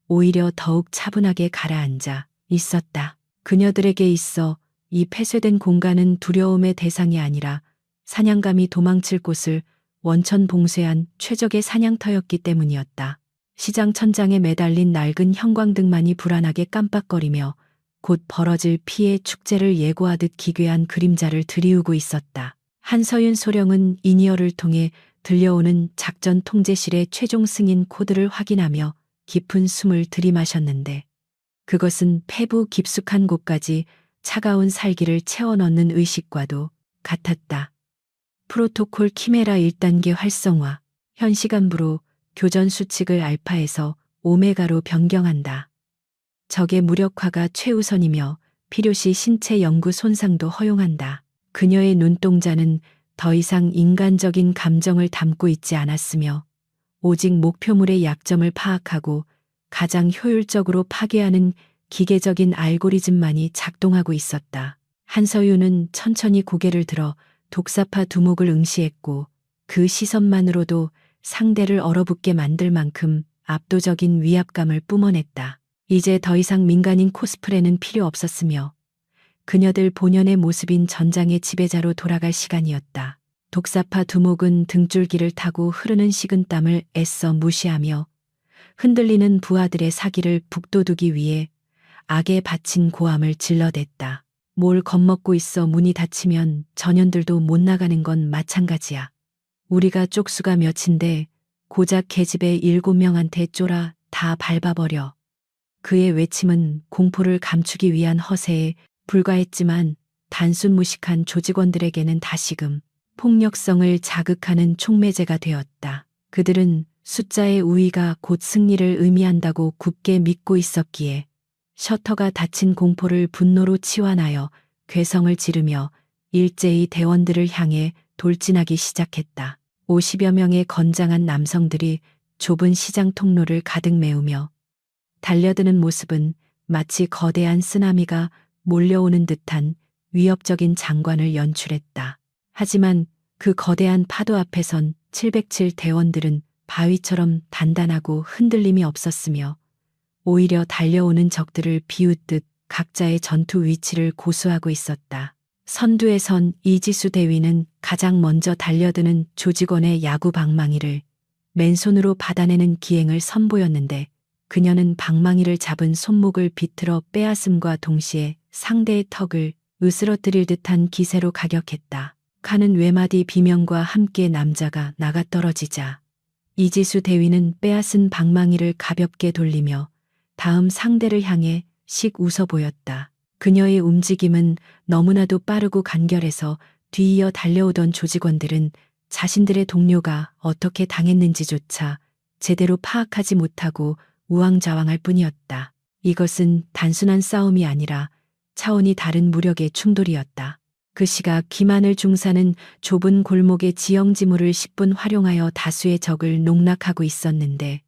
오히려 더욱 차분하게 가라앉아 있었다. 그녀들에게 있어 이 폐쇄된 공간은 두려움의 대상이 아니라 사냥감이 도망칠 곳을 원천 봉쇄한 최적의 사냥터였기 때문이었다. 시장 천장에 매달린 낡은 형광등만이 불안하게 깜빡거리며 곧 벌어질 피해 축제를 예고하듯 기괴한 그림자를 들이우고 있었다. 한서윤 소령은 이니어를 통해 들려오는 작전 통제실의 최종 승인 코드를 확인하며 깊은 숨을 들이마셨는데 그것은 폐부 깊숙한 곳까지 차가운 살기를 채워넣는 의식과도 같았다. 프로토콜 키메라 1단계 활성화. 현 시간부로 교전 수칙을 알파에서 오메가로 변경한다. 적의 무력화가 최우선이며 필요시 신체 연구 손상도 허용한다. 그녀의 눈동자는 더 이상 인간적인 감정을 담고 있지 않았으며 오직 목표물의 약점을 파악하고 가장 효율적으로 파괴하는 기계적인 알고리즘만이 작동하고 있었다. 한서유는 천천히 고개를 들어 독사파 두목을 응시했고 그 시선만으로도 상대를 얼어붙게 만들 만큼 압도적인 위압감을 뿜어냈다. 이제 더 이상 민간인 코스프레는 필요 없었으며 그녀들 본연의 모습인 전장의 지배자로 돌아갈 시간이었다. 독사파 두목은 등줄기를 타고 흐르는 식은땀을 애써 무시하며 흔들리는 부하들의 사기를 북돋우기 위해 악에 바친 고함을 질러댔다. 뭘 겁먹고 있어. 문이 닫히면 전현들도 못 나가는 건 마찬가지야. 우리가 쪽수가 몇인데 고작 계집애 7명한테 쫄아 다 밟아버려. 그의 외침은 공포를 감추기 위한 허세에 불과했지만 단순 무식한 조직원들에게는 다시금 폭력성을 자극하는 촉매제가 되었다. 그들은 숫자의 우위가 곧 승리를 의미한다고 굳게 믿고 있었기에 셔터가 닫힌 공포를 분노로 치환하여 괴성을 지르며 일제히 대원들을 향해 돌진하기 시작했다. 50여 명의 건장한 남성들이 좁은 시장 통로를 가득 메우며 달려드는 모습은 마치 거대한 쓰나미가 몰려오는 듯한 위협적인 장관을 연출했다. 하지만 그 거대한 파도 앞에선 707 대원들은 바위처럼 단단하고 흔들림이 없었으며 오히려 달려오는 적들을 비웃듯 각자의 전투 위치를 고수하고 있었다. 선두에 선 이지수 대위는 가장 먼저 달려드는 조직원의 야구 방망이를 맨손으로 받아내는 기행을 선보였는데 그녀는 방망이를 잡은 손목을 비틀어 빼앗음과 동시에 상대의 턱을 으스러뜨릴 듯한 기세로 가격했다. 가는 외마디 비명과 함께 남자가 나가떨어지자 이지수 대위는 빼앗은 방망이를 가볍게 돌리며 다음 상대를 향해 씩 웃어 보였다. 그녀의 움직임은 너무나도 빠르고 간결해서 뒤이어 달려오던 조직원들은 자신들의 동료가 어떻게 당했는지조차 제대로 파악하지 못하고 우왕좌왕할 뿐이었다. 이것은 단순한 싸움이 아니라 차원이 다른 무력의 충돌이었다. 그 시각 김하늘 중사는 좁은 골목의 지형지물을 10분 활용하여 다수의 적을 농락하고 있었는데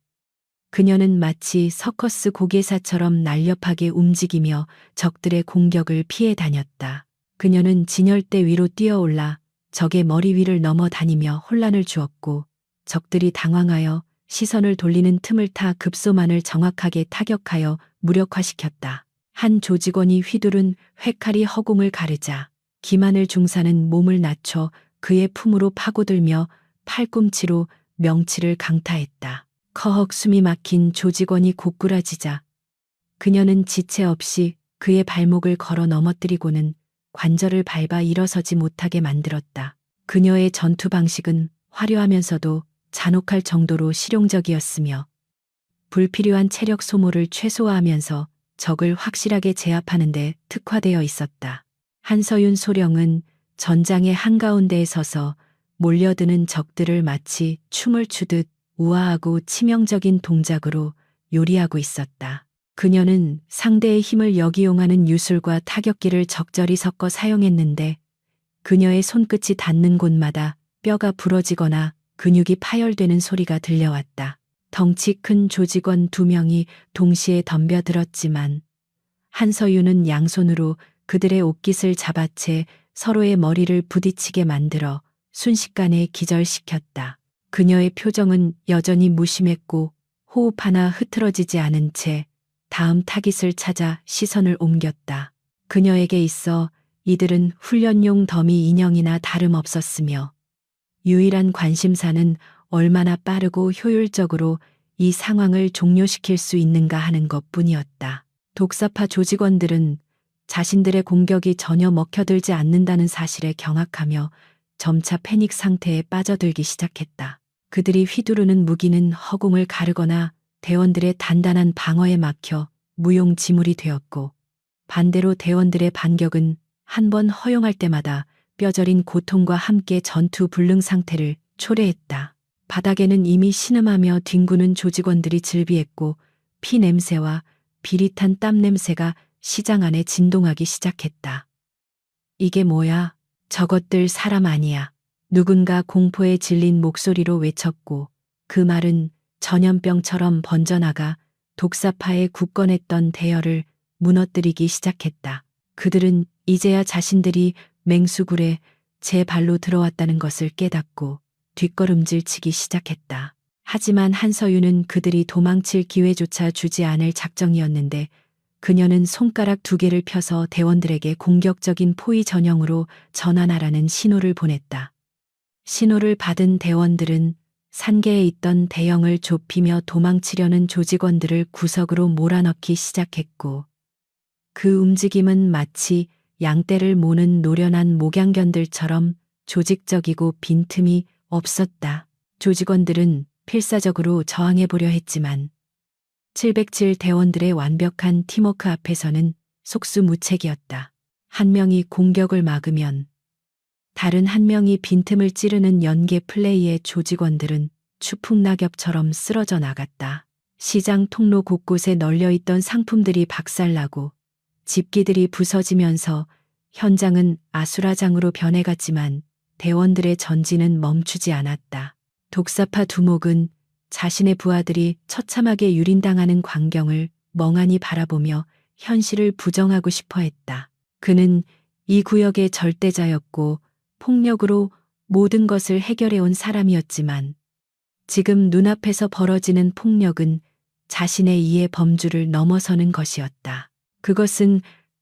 그녀는 마치 서커스 고개사처럼 날렵하게 움직이며 적들의 공격을 피해 다녔다. 그녀는 진열대 위로 뛰어올라 적의 머리 위를 넘어다니며 혼란을 주었고 적들이 당황하여 시선을 돌리는 틈을 타 급소만을 정확하게 타격하여 무력화시켰다. 한 조직원이 휘두른 회칼이 허공을 가르자 김하늘 중사는 몸을 낮춰 그의 품으로 파고들며 팔꿈치로 명치를 강타했다. 커헉 숨이 막힌 조직원이 고꾸라지자 그녀는 지체 없이 그의 발목을 걸어 넘어뜨리고는 관절을 밟아 일어서지 못하게 만들었다. 그녀의 전투 방식은 화려하면서도 잔혹할 정도로 실용적이었으며 불필요한 체력 소모를 최소화하면서 적을 확실하게 제압하는 데 특화되어 있었다. 한서윤 소령은 전장의 한가운데에 서서 몰려드는 적들을 마치 춤을 추듯 우아하고 치명적인 동작으로 요리하고 있었다. 그녀는 상대의 힘을 역이용하는 유술과 타격기를 적절히 섞어 사용했는데 그녀의 손끝이 닿는 곳마다 뼈가 부러지거나 근육이 파열되는 소리가 들려왔다. 덩치 큰 조직원 2명이 동시에 덤벼들었지만 한서윤은 양손으로 그들의 옷깃을 잡아채 서로의 머리를 부딪히게 만들어 순식간에 기절시켰다. 그녀의 표정은 여전히 무심했고 호흡 하나 흐트러지지 않은 채 다음 타깃을 찾아 시선을 옮겼다. 그녀에게 있어 이들은 훈련용 더미 인형이나 다름없었으며 유일한 관심사는 얼마나 빠르고 효율적으로 이 상황을 종료시킬 수 있는가 하는 것뿐이었다. 독사파 조직원들은 자신들의 공격이 전혀 먹혀들지 않는다는 사실에 경악하며 점차 패닉 상태에 빠져들기 시작했다. 그들이 휘두르는 무기는 허공을 가르거나 대원들의 단단한 방어에 막혀 무용지물이 되었고 반대로 대원들의 반격은 한 번 허용할 때마다 뼈저린 고통과 함께 전투 불능 상태를 초래했다. 바닥에는 이미 신음하며 뒹구는 조직원들이 즐비했고 피 냄새와 비릿한 땀 냄새가 시장 안에 진동하기 시작했다. 이게 뭐야? 저것들 사람 아니야. 누군가 공포에 질린 목소리로 외쳤고 그 말은 전염병처럼 번져나가 독사파에 굳건했던 대열을 무너뜨리기 시작했다. 그들은 이제야 자신들이 맹수굴에 제 발로 들어왔다는 것을 깨닫고 뒷걸음질 치기 시작했다. 하지만 한서윤은 그들이 도망칠 기회조차 주지 않을 작정이었는데 그녀는 손가락 2개를 펴서 대원들에게 공격적인 포위 전형으로 전환하라는 신호를 보냈다. 신호를 받은 대원들은 산계에 있던 대형을 좁히며 도망치려는 조직원들을 구석으로 몰아넣기 시작했고 그 움직임은 마치 양떼를 모는 노련한 목양견들처럼 조직적이고 빈틈이 없었다. 조직원들은 필사적으로 저항해보려 했지만 707 대원들의 완벽한 팀워크 앞에서는 속수무책이었다. 한 명이 공격을 막으면 다른 한 명이 빈틈을 찌르는 연계 플레이에 조직원들은 추풍낙엽처럼 쓰러져 나갔다. 시장 통로 곳곳에 널려있던 상품들이 박살나고 집기들이 부서지면서 현장은 아수라장으로 변해갔지만 대원들의 전진은 멈추지 않았다. 독사파 두목은 자신의 부하들이 처참하게 유린당하는 광경을 멍하니 바라보며 현실을 부정하고 싶어 했다. 그는 이 구역의 절대자였고 폭력으로 모든 것을 해결해온 사람이었지만 지금 눈앞에서 벌어지는 폭력은 자신의 이해 범주를 넘어서는 것이었다. 그것은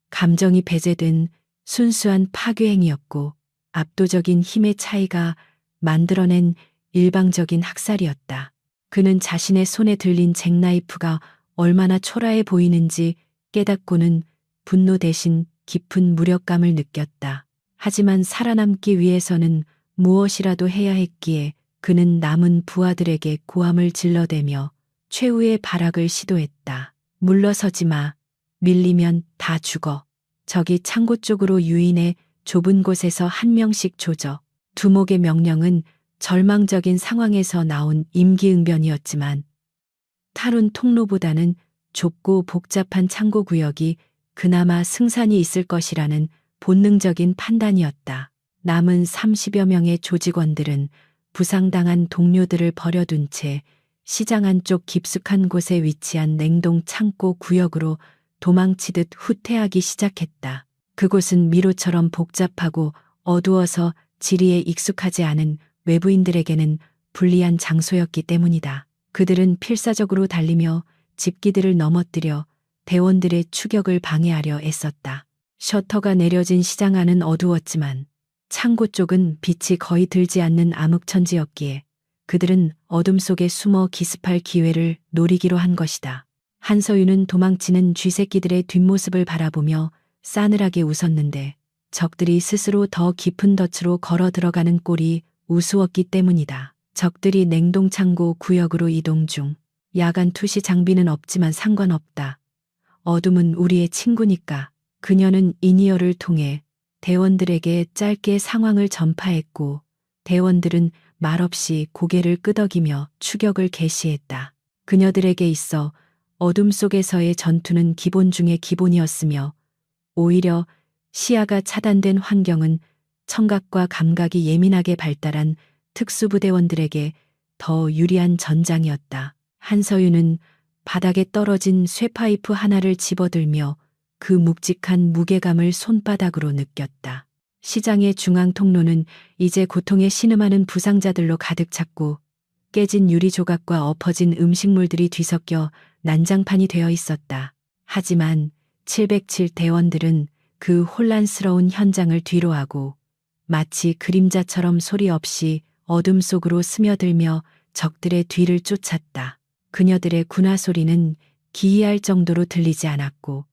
감정이 배제된 순수한 파괴행위였고 압도적인 힘의 차이가 만들어낸 일방적인 학살이었다. 그는 자신의 손에 들린 잭나이프가 얼마나 초라해 보이는지 깨닫고는 분노 대신 깊은 무력감을 느꼈다. 하지만 살아남기 위해서는 무엇이라도 해야 했기에 그는 남은 부하들에게 고함을 질러대며 최후의 발악을 시도했다. 물러서지 마. 밀리면 다 죽어. 적이 창고 쪽으로 유인해 좁은 곳에서 한 명씩 조져. 두목의 명령은 절망적인 상황에서 나온 임기응변이었지만 탈운 통로보다는 좁고 복잡한 창고 구역이 그나마 승산이 있을 것이라는 본능적인 판단이었다. 남은 30여 명의 조직원들은 부상당한 동료들을 버려둔 채 시장 안쪽 깊숙한 곳에 위치한 냉동 창고 구역으로 도망치듯 후퇴하기 시작했다. 그곳은 미로처럼 복잡하고 어두워서 지리에 익숙하지 않은 외부인들에게는 불리한 장소였기 때문이다. 그들은 필사적으로 달리며 집기들을 넘어뜨려 대원들의 추격을 방해하려 애썼다. 셔터가 내려진 시장 안은 어두웠지만 창고 쪽은 빛이 거의 들지 않는 암흑천지였기에 그들은 어둠 속에 숨어 기습할 기회를 노리기로 한 것이다. 한서윤은 도망치는 쥐새끼들의 뒷모습을 바라보며 싸늘하게 웃었는데 적들이 스스로 더 깊은 덫으로 걸어 들어가는 꼴이 우스웠기 때문이다. 적들이 냉동창고 구역으로 이동 중. 야간 투시 장비는 없지만 상관없다. 어둠은 우리의 친구니까. 그녀는 인이어를 통해 대원들에게 짧게 상황을 전파했고 대원들은 말없이 고개를 끄덕이며 추격을 개시했다. 그녀들에게 있어 어둠 속에서의 전투는 기본 중의 기본이었으며 오히려 시야가 차단된 환경은 청각과 감각이 예민하게 발달한 특수부대원들에게 더 유리한 전장이었다. 한서윤은 바닥에 떨어진 쇠파이프 하나를 집어들며 그 묵직한 무게감을 손바닥으로 느꼈다. 시장의 중앙 통로는 이제 고통에 신음하는 부상자들로 가득 찼고 깨진 유리 조각과 엎어진 음식물들이 뒤섞여 난장판이 되어 있었다. 하지만 707 대원들은 그 혼란스러운 현장을 뒤로하고 마치 그림자처럼 소리 없이 어둠 속으로 스며들며 적들의 뒤를 쫓았다. 그녀들의 군화 소리는 기이할 정도로 들리지 않았고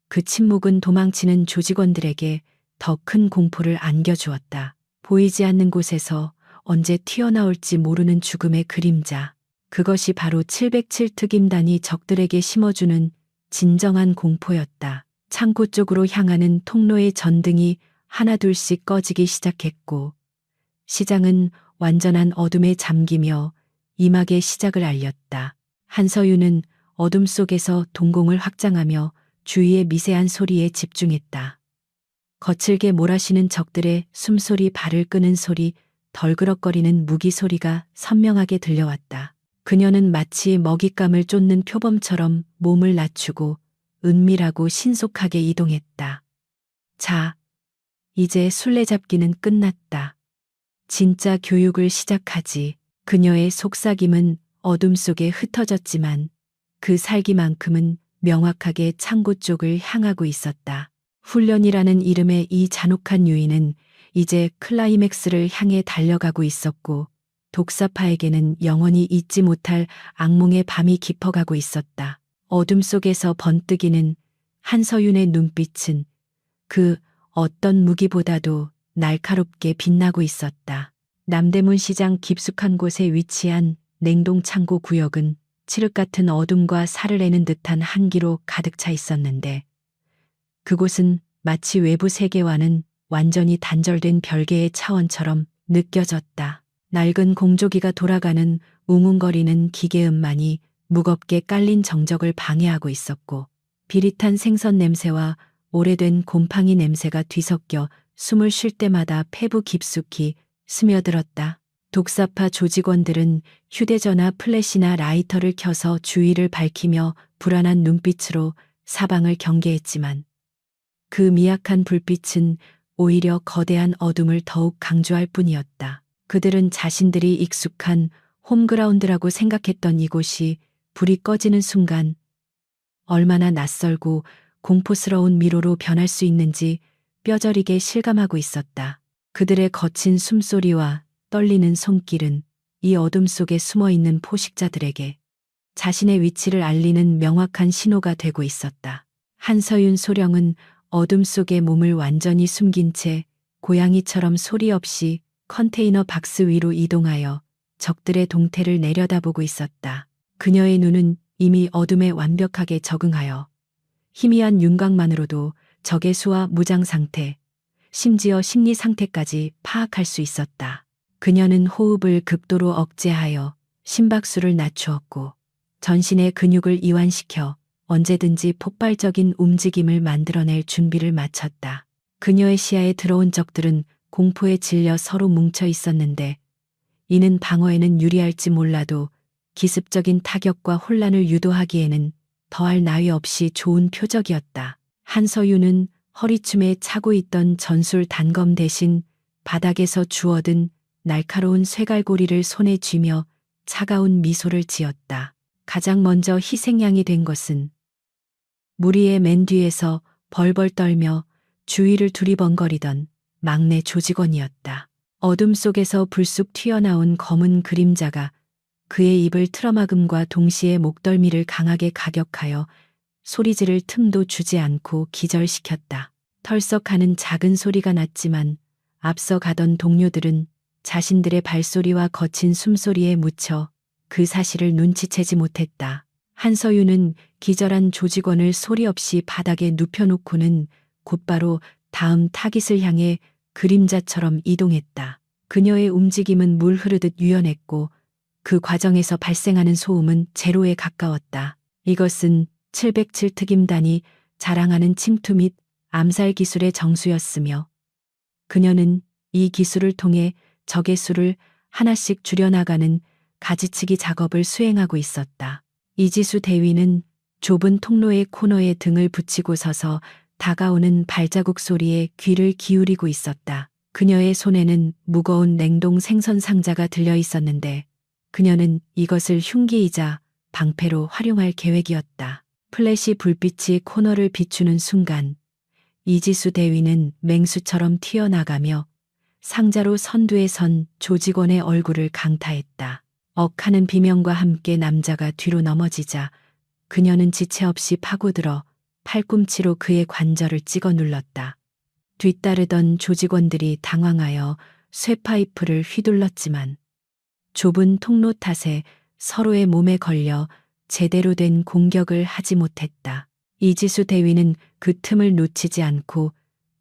그 침묵은 도망치는 조직원들에게 더 큰 공포를 안겨주었다. 보이지 않는 곳에서 언제 튀어나올지 모르는 죽음의 그림자. 그것이 바로 707 특임단이 적들에게 심어주는 진정한 공포였다. 창고 쪽으로 향하는 통로의 전등이 하나둘씩 꺼지기 시작했고 시장은 완전한 어둠에 잠기며 임하게 시작을 알렸다. 한서윤은 어둠 속에서 동공을 확장하며 주위의 미세한 소리에 집중했다. 거칠게 몰아쉬는 적들의 숨소리, 발을 끄는 소리, 덜그럭거리는 무기 소리가 선명하게 들려왔다. 그녀는 마치 먹잇감을 쫓는 표범처럼 몸을 낮추고 은밀하고 신속하게 이동했다. 자, 이제 술래잡기는 끝났다. 진짜 교육을 시작하지. 그녀의 속삭임은 어둠 속에 흩어졌지만 그 살기만큼은 명확하게 창고 쪽을 향하고 있었다. 훈련이라는 이름의 이 잔혹한 유인은 이제 클라이맥스를 향해 달려가고 있었고 독사파에게는 영원히 잊지 못할 악몽의 밤이 깊어가고 있었다. 어둠 속에서 번뜩이는 한서윤의 눈빛은 그 어떤 무기보다도 날카롭게 빛나고 있었다. 남대문 시장 깊숙한 곳에 위치한 냉동창고 구역은 칠흑 같은 어둠과 살을 내는 듯한 한기로 가득 차 있었는데 그곳은 마치 외부 세계와는 완전히 단절된 별개의 차원처럼 느껴졌다. 낡은 공조기가 돌아가는 웅웅거리는 기계음만이 무겁게 깔린 정적을 방해하고 있었고 비릿한 생선 냄새와 오래된 곰팡이 냄새가 뒤섞여 숨을 쉴 때마다 폐부 깊숙이 스며들었다. 독사파 조직원들은 휴대전화 플래시나 라이터를 켜서 주위를 밝히며 불안한 눈빛으로 사방을 경계했지만 그 미약한 불빛은 오히려 거대한 어둠을 더욱 강조할 뿐이었다. 그들은 자신들이 익숙한 홈그라운드라고 생각했던 이곳이 불이 꺼지는 순간 얼마나 낯설고 공포스러운 미로로 변할 수 있는지 뼈저리게 실감하고 있었다. 그들의 거친 숨소리와 떨리는 손길은 이 어둠 속에 숨어있는 포식자들에게 자신의 위치를 알리는 명확한 신호가 되고 있었다. 한서윤 소령은 어둠 속에 몸을 완전히 숨긴 채 고양이처럼 소리 없이 컨테이너 박스 위로 이동하여 적들의 동태를 내려다보고 있었다. 그녀의 눈은 이미 어둠에 완벽하게 적응하여 희미한 윤곽만으로도 적의 수와 무장 상태, 심지어 심리 상태까지 파악할 수 있었다. 그녀는 호흡을 극도로 억제하여 심박수를 낮추었고 전신의 근육을 이완시켜 언제든지 폭발적인 움직임을 만들어낼 준비를 마쳤다. 그녀의 시야에 들어온 적들은 공포에 질려 서로 뭉쳐 있었는데 이는 방어에는 유리할지 몰라도 기습적인 타격과 혼란을 유도하기에는 더할 나위 없이 좋은 표적이었다. 한서윤은 허리춤에 차고 있던 전술 단검 대신 바닥에서 주워든 날카로운 쇠갈고리를 손에 쥐며 차가운 미소를 지었다. 가장 먼저 희생양이 된 것은 무리의 맨 뒤에서 벌벌 떨며 주위를 두리번거리던 막내 조직원이었다. 어둠 속에서 불쑥 튀어나온 검은 그림자가 그의 입을 틀어막음과 동시에 목덜미를 강하게 가격하여 소리 지를 틈도 주지 않고 기절시켰다. 털썩하는 작은 소리가 났지만 앞서 가던 동료들은 자신들의 발소리와 거친 숨소리에 묻혀 그 사실을 눈치채지 못했다. 한서윤은 기절한 조직원을 소리 없이 바닥에 눕혀놓고는 곧바로 다음 타깃을 향해 그림자처럼 이동했다. 그녀의 움직임은 물 흐르듯 유연했고 그 과정에서 발생하는 소음은 제로에 가까웠다. 이것은 707 특임단이 자랑하는 침투 및 암살 기술의 정수였으며 그녀는 이 기술을 통해 적의 수를 하나씩 줄여나가는 가지치기 작업을 수행하고 있었다. 이지수 대위는 좁은 통로의 코너에 등을 붙이고 서서 다가오는 발자국 소리에 귀를 기울이고 있었다. 그녀의 손에는 무거운 냉동 생선 상자가 들려 있었는데 그녀는 이것을 흉기이자 방패로 활용할 계획이었다. 플래시 불빛이 코너를 비추는 순간 이지수 대위는 맹수처럼 튀어나가며 상자로 선두에 선 조직원의 얼굴을 강타했다. 억하는 비명과 함께 남자가 뒤로 넘어지자 그녀는 지체 없이 파고들어 팔꿈치로 그의 관절을 찍어 눌렀다. 뒤따르던 조직원들이 당황하여 쇠파이프를 휘둘렀지만 좁은 통로 탓에 서로의 몸에 걸려 제대로 된 공격을 하지 못했다. 이지수 대위는 그 틈을 놓치지 않고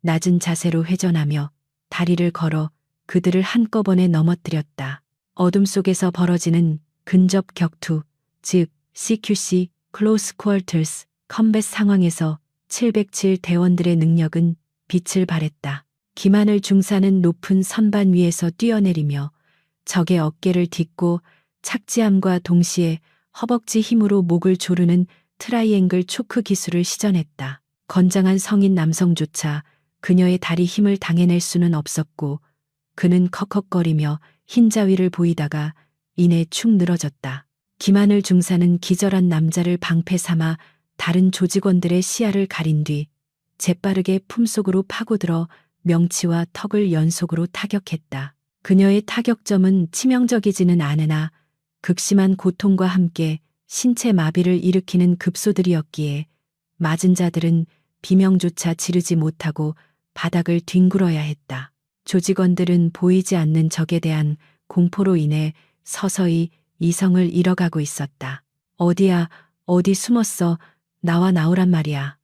낮은 자세로 회전하며 다리를 걸어 그들을 한꺼번에 넘어뜨렸다. 어둠 속에서 벌어지는 근접 격투, 즉 CQC, Close Quarters, 컴뱃 상황에서 707 대원들의 능력은 빛을 발했다. 김하늘 중사는 높은 선반 위에서 뛰어내리며 적의 어깨를 딛고 착지함과 동시에 허벅지 힘으로 목을 조르는 트라이앵글 초크 기술을 시전했다. 건장한 성인 남성조차 그녀의 다리 힘을 당해낼 수는 없었고 그는 컥컥거리며 흰자위를 보이다가 이내 축 늘어졌다. 김하늘 중사는 기절한 남자를 방패 삼아 다른 조직원들의 시야를 가린 뒤 재빠르게 품속으로 파고들어 명치와 턱을 연속으로 타격했다. 그녀의 타격점은 치명적이지는 않으나 극심한 고통과 함께 신체 마비를 일으키는 급소들이었기에 맞은 자들은 비명조차 지르지 못하고 바닥을 뒹굴어야 했다. 조직원들은 보이지 않는 적에 대한 공포로 인해 서서히 이성을 잃어가고 있었다. 어디야, 어디 숨었어, 나와 나오란 말이야.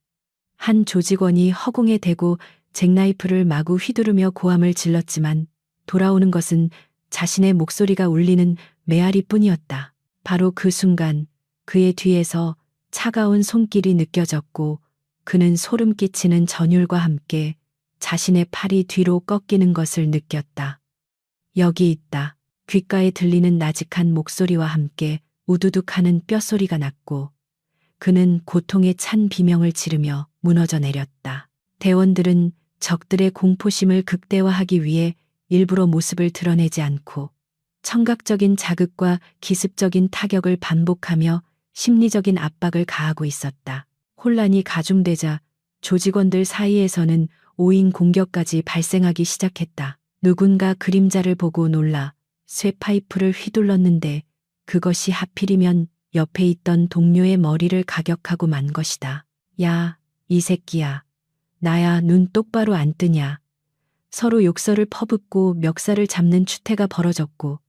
한 조직원이 허공에 대고 잭나이프를 마구 휘두르며 고함을 질렀지만 돌아오는 것은 자신의 목소리가 울리는 메아리뿐이었다. 바로 그 순간 그의 뒤에서 차가운 손길이 느껴졌고 그는 소름 끼치는 전율과 함께 자신의 팔이 뒤로 꺾이는 것을 느꼈다. 여기 있다. 귓가에 들리는 나직한 목소리와 함께 우두둑하는 뼛소리가 났고 그는 고통에 찬 비명을 지르며 무너져 내렸다. 대원들은 적들의 공포심을 극대화하기 위해 일부러 모습을 드러내지 않고 청각적인 자극과 기습적인 타격을 반복하며 심리적인 압박을 가하고 있었다. 혼란이 가중되자 조직원들 사이에서는 오인 공격까지 발생하기 시작했다. 누군가 그림자를 보고 놀라 쇠파이프를 휘둘렀는데 그것이 하필이면 옆에 있던 동료의 머리를 가격하고 만 것이다. 야, 이 새끼야. 나야 눈 똑바로 안 뜨냐. 서로 욕설을 퍼붓고 멱살을 잡는 추태가 벌어졌고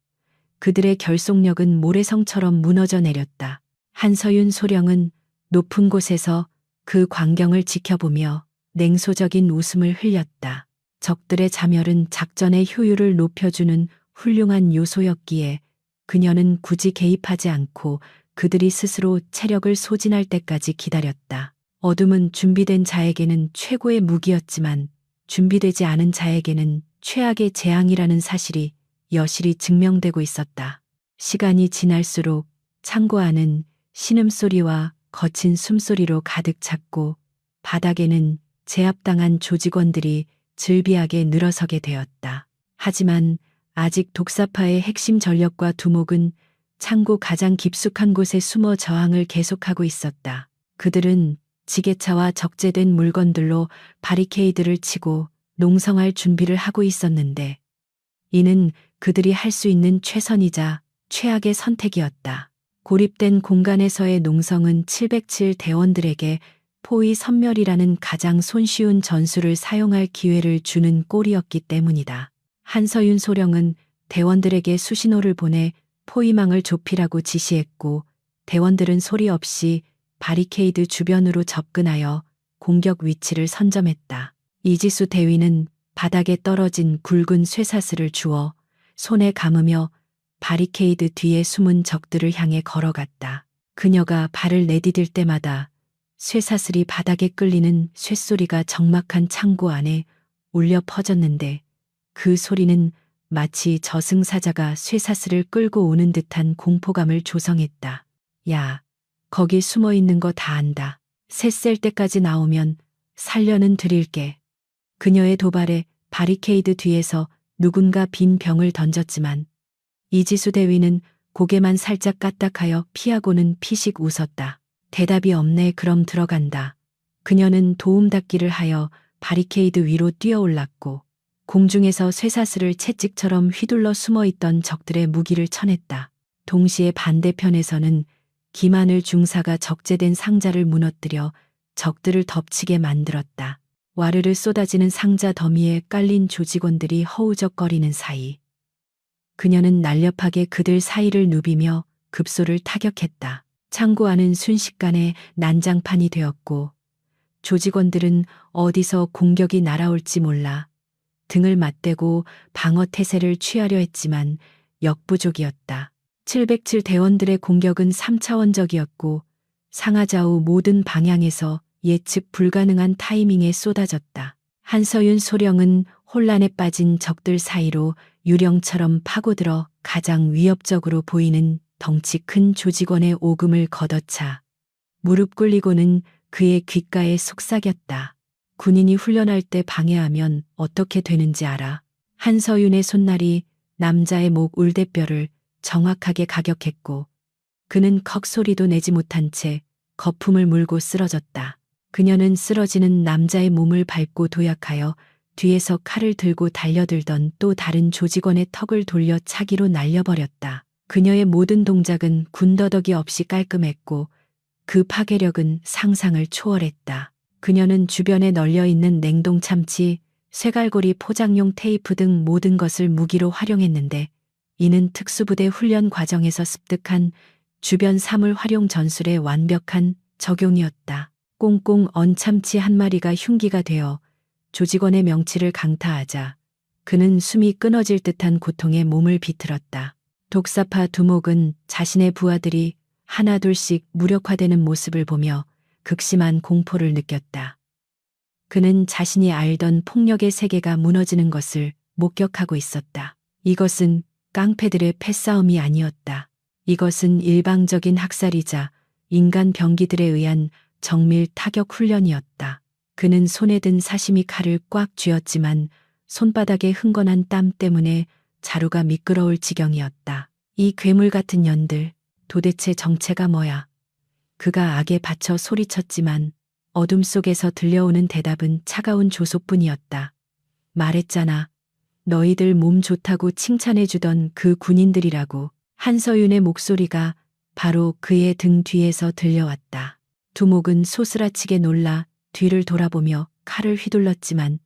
그들의 결속력은 모래성처럼 무너져 내렸다. 한서윤 소령은 높은 곳에서 그 광경을 지켜보며 냉소적인 웃음을 흘렸다. 적들의 자멸은 작전의 효율을 높여주는 훌륭한 요소였기에 그녀는 굳이 개입하지 않고 그들이 스스로 체력을 소진할 때까지 기다렸다. 어둠은 준비된 자에게는 최고의 무기였지만 준비되지 않은 자에게는 최악의 재앙이라는 사실이 여실히 증명되고 있었다. 시간이 지날수록 창고 안은 신음소리와 거친 숨소리로 가득 찼고 바닥에는 제압당한 조직원들이 즐비하게 늘어서게 되었다. 하지만 아직 독사파의 핵심 전력과 두목은 창고 가장 깊숙한 곳에 숨어 저항을 계속하고 있었다. 그들은 지게차와 적재된 물건들로 바리케이드를 치고 농성할 준비를 하고 있었는데 이는 그들이 할 수 있는 최선이자 최악의 선택이었다. 고립된 공간에서의 농성은 707 대원들에게 포위 선멸이라는 가장 손쉬운 전술을 사용할 기회를 주는 꼴이었기 때문이다. 한서윤 소령은 대원들에게 수신호를 보내 포위망을 좁히라고 지시했고 대원들은 소리 없이 바리케이드 주변으로 접근하여 공격 위치를 선점했다. 이지수 대위는 바닥에 떨어진 굵은 쇠사슬을 주워 손에 감으며 바리케이드 뒤에 숨은 적들을 향해 걸어갔다. 그녀가 발을 내디딜 때마다 쇠사슬이 바닥에 끌리는 쇳소리가 적막한 창고 안에 울려 퍼졌는데 그 소리는 마치 저승사자가 쇠사슬을 끌고 오는 듯한 공포감을 조성했다. 야, 거기 숨어 있는 거 다 안다. 새 셀 때까지 나오면 살려는 드릴게. 그녀의 도발에 바리케이드 뒤에서 누군가 빈 병을 던졌지만 이지수 대위는 고개만 살짝 까딱하여 피하고는 피식 웃었다. 대답이 없네. 그럼 들어간다. 그녀는 도움닫기를 하여 바리케이드 위로 뛰어올랐고 공중에서 쇠사슬을 채찍처럼 휘둘러 숨어있던 적들의 무기를 쳐냈다. 동시에 반대편에서는 김하늘 중사가 적재된 상자를 무너뜨려 적들을 덮치게 만들었다. 와르르 쏟아지는 상자 더미에 깔린 조직원들이 허우적거리는 사이 그녀는 날렵하게 그들 사이를 누비며 급소를 타격했다. 창고 안은 순식간에 난장판이 되었고 조직원들은 어디서 공격이 날아올지 몰라 등을 맞대고 방어 태세를 취하려 했지만 역부족이었다. 707 대원들의 공격은 3차원적이었고 상하좌우 모든 방향에서 예측 불가능한 타이밍에 쏟아졌다. 한서윤 소령은 혼란에 빠진 적들 사이로 유령처럼 파고들어 가장 위협적으로 보이는 덩치 큰 조직원의 오금을 걷어차 무릎 꿇리고는 그의 귓가에 속삭였다. 군인이 훈련할 때 방해하면 어떻게 되는지 알아? 한서윤의 손날이 남자의 목 울대뼈를 정확하게 가격했고 그는 컥 소리도 내지 못한 채 거품을 물고 쓰러졌다. 그녀는 쓰러지는 남자의 몸을 밟고 도약하여 뒤에서 칼을 들고 달려들던 또 다른 조직원의 턱을 돌려 차기로 날려버렸다. 그녀의 모든 동작은 군더더기 없이 깔끔했고 그 파괴력은 상상을 초월했다. 그녀는 주변에 널려있는 냉동 참치, 쇠갈고리 포장용 테이프 등 모든 것을 무기로 활용했는데 이는 특수부대 훈련 과정에서 습득한 주변 사물 활용 전술의 완벽한 적용이었다. 꽁꽁 언 참치 한 마리가 흉기가 되어 조직원의 명치를 강타하자 그는 숨이 끊어질 듯한 고통에 몸을 비틀었다. 독사파 두목은 자신의 부하들이 하나둘씩 무력화되는 모습을 보며 극심한 공포를 느꼈다. 그는 자신이 알던 폭력의 세계가 무너지는 것을 목격하고 있었다. 이것은 깡패들의 패싸움이 아니었다. 이것은 일방적인 학살이자 인간 병기들에 의한 정밀 타격 훈련이었다. 그는 손에 든 사시미 칼을 꽉 쥐었지만 손바닥에 흥건한 땀 때문에 자루가 미끄러울 지경이었다. 이 괴물 같은 년들, 도대체 정체가 뭐야? 그가 악에 받쳐 소리쳤지만 어둠 속에서 들려오는 대답은 차가운 조소뿐이었다. 말했잖아. 너희들 몸 좋다고 칭찬해주던 그 군인들이라고. 한서윤의 목소리가 바로 그의 등 뒤에서 들려왔다. 두목은 소스라치게 놀라 뒤를 돌아보며 칼을 휘둘렀지만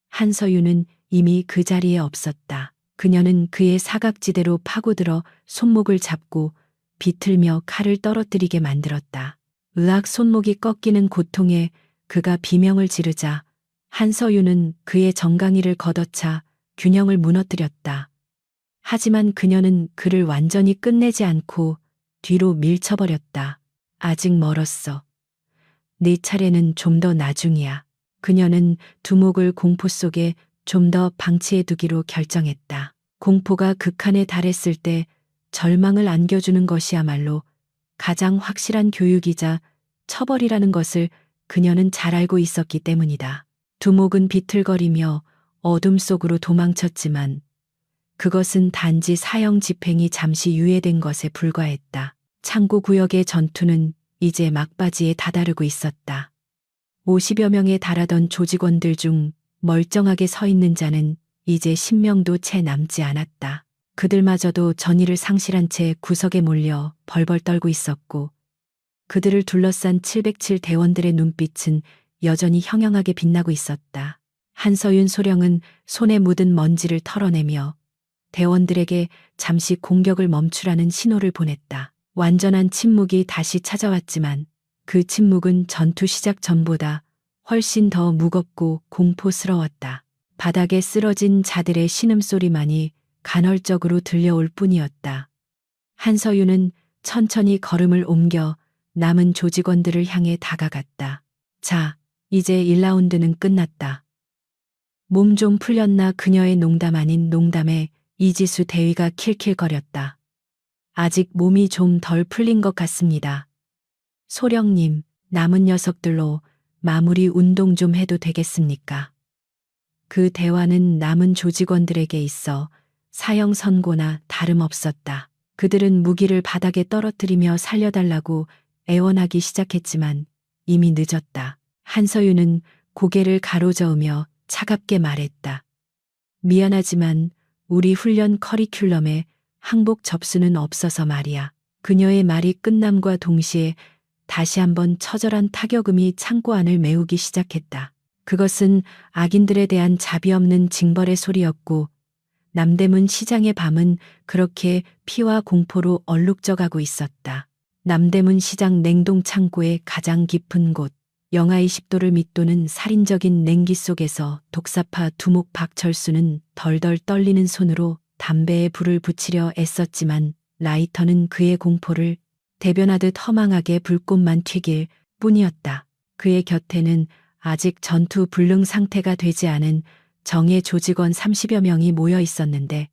한서윤은 이미 그 자리에 없었다. 그녀는 그의 사각지대로 파고들어 손목을 잡고 비틀며 칼을 떨어뜨리게 만들었다. 으악 손목이 꺾이는 고통에 그가 비명을 지르자 한서윤은 그의 정강이를 걷어차 균형을 무너뜨렸다. 하지만 그녀는 그를 완전히 끝내지 않고 뒤로 밀쳐버렸다. 아직 멀었어. 네 차례는 좀 더 나중이야. 그녀는 두목을 공포 속에 좀 더 방치해두기로 결정했다. 공포가 극한에 달했을 때 절망을 안겨주는 것이야말로 가장 확실한 교육이자 처벌이라는 것을 그녀는 잘 알고 있었기 때문이다. 두목은 비틀거리며 어둠 속으로 도망쳤지만 그것은 단지 사형 집행이 잠시 유예된 것에 불과했다. 창고 구역의 전투는 이제 막바지에 다다르고 있었다. 50여 명에 달하던 조직원들 중 멀쩡하게 서 있는 자는 이제 10명도 채 남지 않았다. 그들마저도 전의를 상실한 채 구석에 몰려 벌벌 떨고 있었고 그들을 둘러싼 707 대원들의 눈빛은 여전히 형형하게 빛나고 있었다. 한서윤 소령은 손에 묻은 먼지를 털어내며 대원들에게 잠시 공격을 멈추라는 신호를 보냈다. 완전한 침묵이 다시 찾아왔지만 그 침묵은 전투 시작 전보다 훨씬 더 무겁고 공포스러웠다. 바닥에 쓰러진 자들의 신음소리만이 간헐적으로 들려올 뿐이었다. 한서윤은 천천히 걸음을 옮겨 남은 조직원들을 향해 다가갔다. 자, 이제 1라운드는 끝났다. 몸 좀 풀렸나 그녀의 농담 아닌 농담에 이지수 대위가 킬킬거렸다. 아직 몸이 좀 덜 풀린 것 같습니다. 소령님, 남은 녀석들로 마무리 운동 좀 해도 되겠습니까? 그 대화는 남은 조직원들에게 있어 사형 선고나 다름없었다. 그들은 무기를 바닥에 떨어뜨리며 살려달라고 애원하기 시작했지만 이미 늦었다. 한서윤은 고개를 가로저으며 차갑게 말했다. 미안하지만 우리 훈련 커리큘럼에 항복 접수는 없어서 말이야. 그녀의 말이 끝남과 동시에 다시 한번 처절한 타격음이 창고 안을 메우기 시작했다. 그것은 악인들에 대한 자비 없는 징벌의 소리였고 남대문 시장의 밤은 그렇게 피와 공포로 얼룩져가고 있었다. 남대문 시장 냉동 창고의 가장 깊은 곳, 영하 20도를 밑도는 살인적인 냉기 속에서 독사파 두목 박철수는 덜덜 떨리는 손으로 담배에 불을 붙이려 애썼지만 라이터는 그의 공포를 대변하듯 허망하게 불꽃만 튀길 뿐이었다. 그의 곁에는 아직 전투 불능 상태가 되지 않은 정예 조직원 30여 명이 모여 있었는데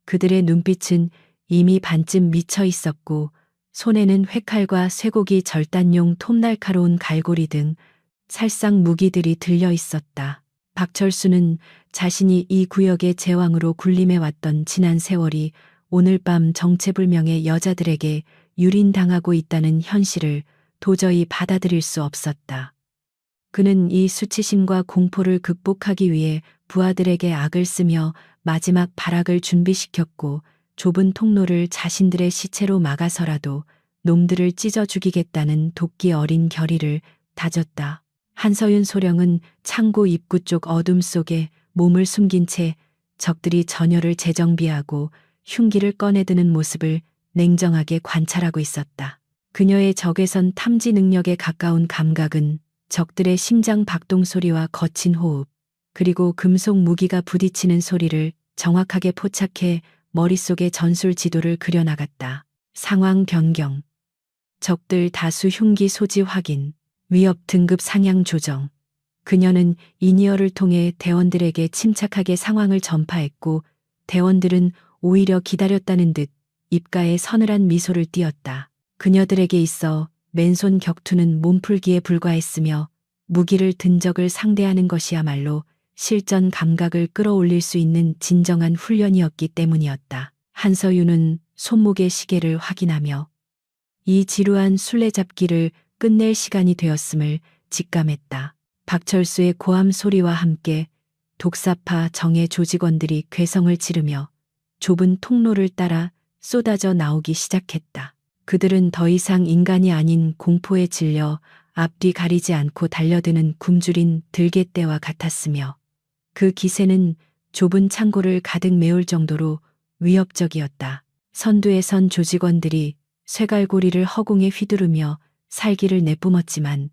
그들의 눈빛은 이미 반쯤 미쳐 있었고 손에는 회칼과 쇠고기 절단용 톱날카로운 갈고리 등 살상 무기들이 들려 있었다. 박철수는 자신이 이 구역의 제왕으로 군림해왔던 지난 세월이 오늘 밤 정체불명의 여자들에게 유린당하고 있다는 현실을 도저히 받아들일 수 없었다. 그는 이 수치심과 공포를 극복하기 위해 부하들에게 악을 쓰며 마지막 발악을 준비시켰고 좁은 통로를 자신들의 시체로 막아서라도 놈들을 찢어 죽이겠다는 도끼 어린 결의를 다졌다. 한서윤 소령은 창고 입구 쪽 어둠 속에 몸을 숨긴 채 적들이 전열을 재정비하고 흉기를 꺼내드는 모습을 냉정하게 관찰하고 있었다. 그녀의 적외선 탐지 능력에 가까운 감각은 적들의 심장 박동 소리와 거친 호흡, 그리고 금속 무기가 부딪히는 소리를 정확하게 포착해 머릿속에 전술 지도를 그려나갔다. 상황 변경, 적들 다수 흉기 소지 확인, 위협 등급 상향 조정. 그녀는 이니어를 통해 대원들에게 침착하게 상황을 전파했고 대원들은 오히려 기다렸다는 듯 입가에 서늘한 미소를 띄었다. 그녀들에게 있어 맨손 격투는 몸풀기에 불과했으며 무기를 든 적을 상대하는 것이야말로 실전 감각을 끌어올릴 수 있는 진정한 훈련이었기 때문이었다. 한서윤은 손목의 시계를 확인하며 이 지루한 술래잡기를 끝낼 시간이 되었음을 직감했다. 박철수의 고함 소리와 함께 독사파 정예 조직원들이 괴성을 지르며 좁은 통로를 따라 쏟아져 나오기 시작했다. 그들은 더 이상 인간이 아닌 공포에 질려 앞뒤 가리지 않고 달려드는 굶주린 들개떼와 같았으며 그 기세는 좁은 창고를 가득 메울 정도로 위협적이었다. 선두에 선 조직원들이 쇠갈고리를 허공에 휘두르며 살기를 내뿜었지만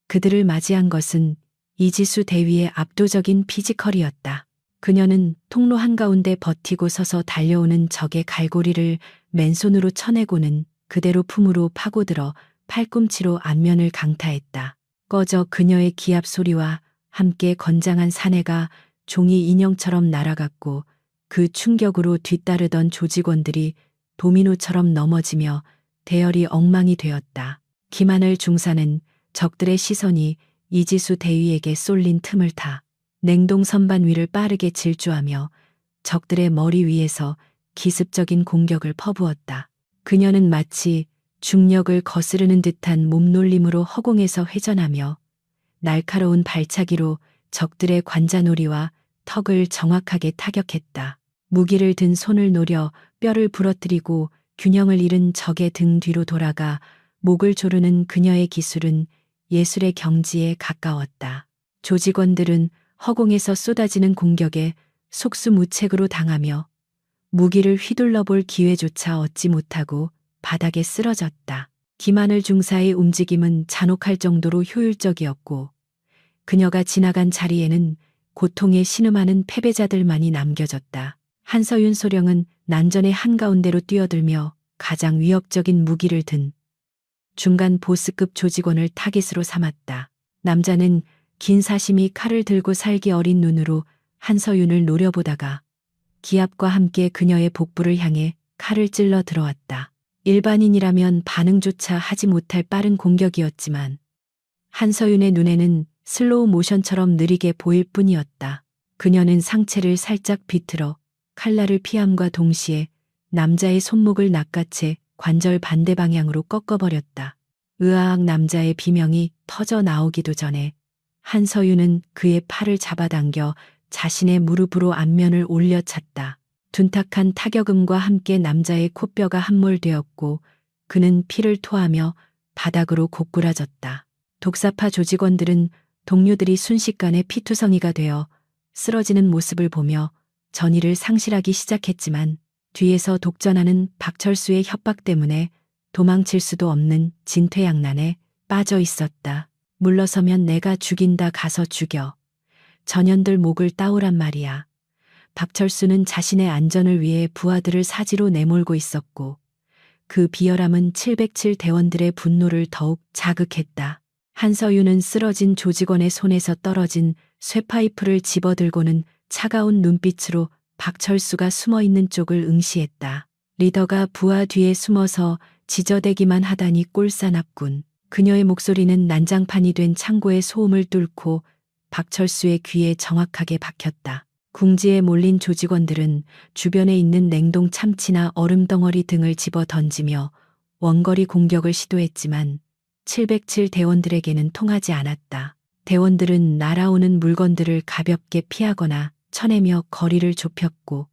그들을 맞이한 것은 이지수 대위의 압도적인 피지컬이었다. 그녀는 통로 한가운데 버티고 서서 달려오는 적의 갈고리를 맨손으로 쳐내고는 그대로 품으로 파고들어 팔꿈치로 앞면을 강타했다. 꺼져 그녀의 기합 소리와 함께 건장한 사내가 종이 인형처럼 날아갔고 그 충격으로 뒤따르던 조직원들이 도미노처럼 넘어지며 대열이 엉망이 되었다. 김하늘 중사는 적들의 시선이 이지수 대위에게 쏠린 틈을 타 냉동 선반 위를 빠르게 질주하며 적들의 머리 위에서 기습적인 공격을 퍼부었다. 그녀는 마치 중력을 거스르는 듯한 몸놀림으로 허공에서 회전하며 날카로운 발차기로 적들의 관자놀이와 턱을 정확하게 타격했다. 무기를 든 손을 노려 뼈를 부러뜨리고 균형을 잃은 적의 등 뒤로 돌아가 목을 조르는 그녀의 기술은 예술의 경지에 가까웠다. 조직원들은 허공에서 쏟아지는 공격에 속수무책으로 당하며 무기를 휘둘러 볼 기회조차 얻지 못하고 바닥에 쓰러졌다. 김하늘 중사의 움직임은 잔혹할 정도로 효율적이었고 그녀가 지나간 자리에는 고통에 신음하는 패배자들만이 남겨졌다. 한서윤 소령은 난전의 한가운데로 뛰어들며 가장 위협적인 무기를 든 중간 보스급 조직원을 타깃으로 삼았다. 남자는 긴 사심이 칼을 들고 살기 어린 눈으로 한서윤을 노려보다가 기압과 함께 그녀의 복부를 향해 칼을 찔러 들어왔다. 일반인이라면 반응조차 하지 못할 빠른 공격이었지만 한서윤의 눈에는 슬로우 모션처럼 느리게 보일 뿐이었다. 그녀는 상체를 살짝 비틀어 칼날을 피함과 동시에 남자의 손목을 낚아채 관절 반대 방향으로 꺾어버렸다. 으아악 남자의 비명이 터져 나오기도 전에 한서윤은 그의 팔을 잡아당겨 자신의 무릎으로 앞면을 올려찼다. 둔탁한 타격음과 함께 남자의 코뼈가 함몰되었고 그는 피를 토하며 바닥으로 고꾸라졌다. 독사파 조직원들은 동료들이 순식간에 피투성이가 되어 쓰러지는 모습을 보며 전의를 상실하기 시작했지만 뒤에서 독전하는 박철수의 협박 때문에 도망칠 수도 없는 진퇴양난에 빠져 있었다. 물러서면 내가 죽인다. 가서 죽여. 전현들 목을 따오란 말이야. 박철수는 자신의 안전을 위해 부하들을 사지로 내몰고 있었고 그 비열함은 707 대원들의 분노를 더욱 자극했다. 한서윤은 쓰러진 조직원의 손에서 떨어진 쇠파이프를 집어들고는 차가운 눈빛으로 박철수가 숨어있는 쪽을 응시했다. 리더가 부하 뒤에 숨어서 지저대기만 하다니 꼴사납군. 그녀의 목소리는 난장판이 된 창고의 소음을 뚫고 박철수의 귀에 정확하게 박혔다. 궁지에 몰린 조직원들은 주변에 있는 냉동 참치나 얼음 덩어리 등을 집어 던지며 원거리 공격을 시도했지만 707 대원들에게는 통하지 않았다. 대원들은 날아오는 물건들을 가볍게 피하거나 쳐내며 거리를 좁혔고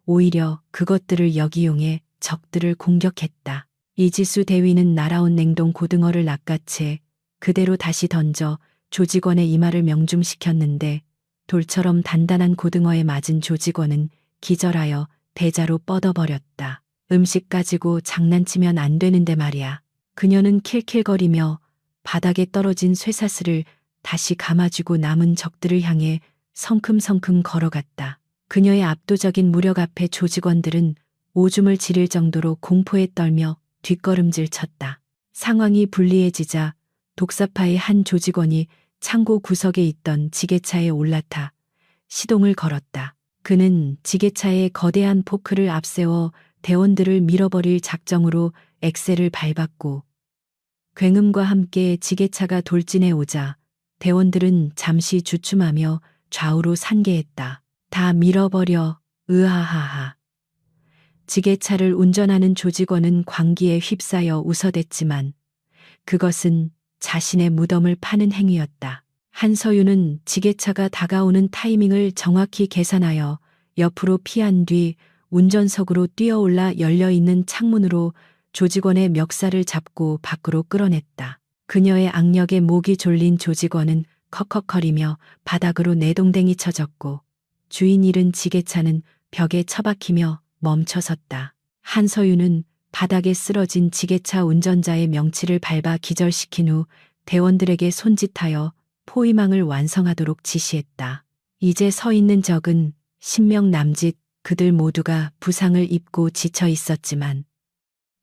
오히려 그것들을 역이용해 적들을 공격했다. 이지수 대위는 날아온 냉동 고등어를 낚아채 그대로 다시 던져 조직원의 이마를 명중시켰는데 돌처럼 단단한 고등어에 맞은 조직원은 기절하여 대자로 뻗어버렸다. 음식 가지고 장난치면 안 되는데 말이야. 그녀는 킬킬거리며 바닥에 떨어진 쇠사슬을 다시 감아주고 남은 적들을 향해 성큼성큼 걸어갔다. 그녀의 압도적인 무력 앞에 조직원들은 오줌을 지릴 정도로 공포에 떨며 뒷걸음질 쳤다. 상황이 불리해지자 독사파의 한 조직원이 창고 구석에 있던 지게차에 올라타 시동을 걸었다. 그는 지게차에 거대한 포크를 앞세워 대원들을 밀어버릴 작정으로 엑셀을 밟았고 굉음과 함께 지게차가 돌진해 오자 대원들은 잠시 주춤하며 좌우로 산계했다. 다 밀어버려. 으하하하. 지게차를 운전하는 조직원은 광기에 휩싸여 웃어댔지만 그것은 자신의 무덤을 파는 행위였다. 한서윤은 지게차가 다가오는 타이밍을 정확히 계산하여 옆으로 피한 뒤 운전석으로 뛰어올라 열려있는 창문으로 조직원의 멱살을 잡고 밖으로 끌어냈다. 그녀의 악력에 목이 졸린 조직원은 컥컥거리며 바닥으로 내동댕이 쳐졌고 주인 잃은 지게차는 벽에 처박히며 멈춰섰다. 한서윤은 바닥에 쓰러진 지게차 운전자의 명치를 밟아 기절시킨 후 대원들에게 손짓하여 포위망을 완성하도록 지시했다. 이제 서 있는 적은 10명 남짓. 그들 모두가 부상을 입고 지쳐 있었지만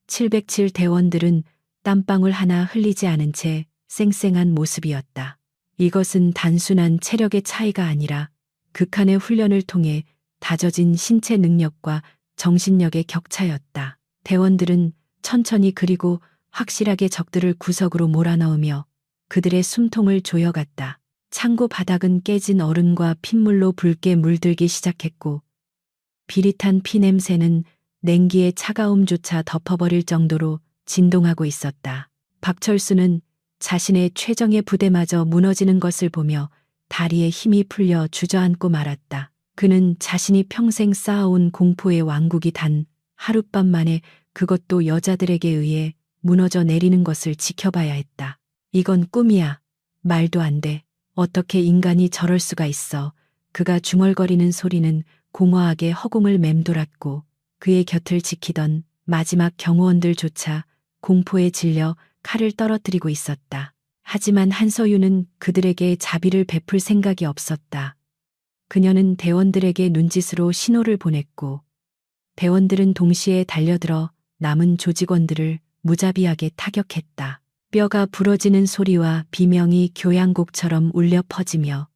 707 대원들은 땀방울 하나 흘리지 않은 채 쌩쌩한 모습이었다. 이것은 단순한 체력의 차이가 아니라 극한의 훈련을 통해 다져진 신체 능력과 정신력의 격차였다. 대원들은 천천히 그리고 확실하게 적들을 구석으로 몰아넣으며 그들의 숨통을 조여갔다. 창고 바닥은 깨진 얼음과 핏물로 붉게 물들기 시작했고 비릿한 피 냄새는 냉기의 차가움조차 덮어버릴 정도로 진동하고 있었다. 박철수는 자신의 최정예 부대마저 무너지는 것을 보며 다리에 힘이 풀려 주저앉고 말았다. 그는 자신이 평생 쌓아온 공포의 왕국이 단 하룻밤 만에 그것도 여자들에게 의해 무너져 내리는 것을 지켜봐야 했다. 이건 꿈이야. 말도 안 돼. 어떻게 인간이 저럴 수가 있어. 그가 중얼거리는 소리는 공허하게 허공을 맴돌았고 그의 곁을 지키던 마지막 경호원들조차 공포에 질려 칼을 떨어뜨리고 있었다. 하지만 한서유는 그들에게 자비를 베풀 생각이 없었다. 그녀는 대원들에게 눈짓으로 신호를 보냈고 대원들은 동시에 달려들어 남은 조직원들을 무자비하게 타격했다. 뼈가 부러지는 소리와 비명이 교향곡처럼 울려 퍼지며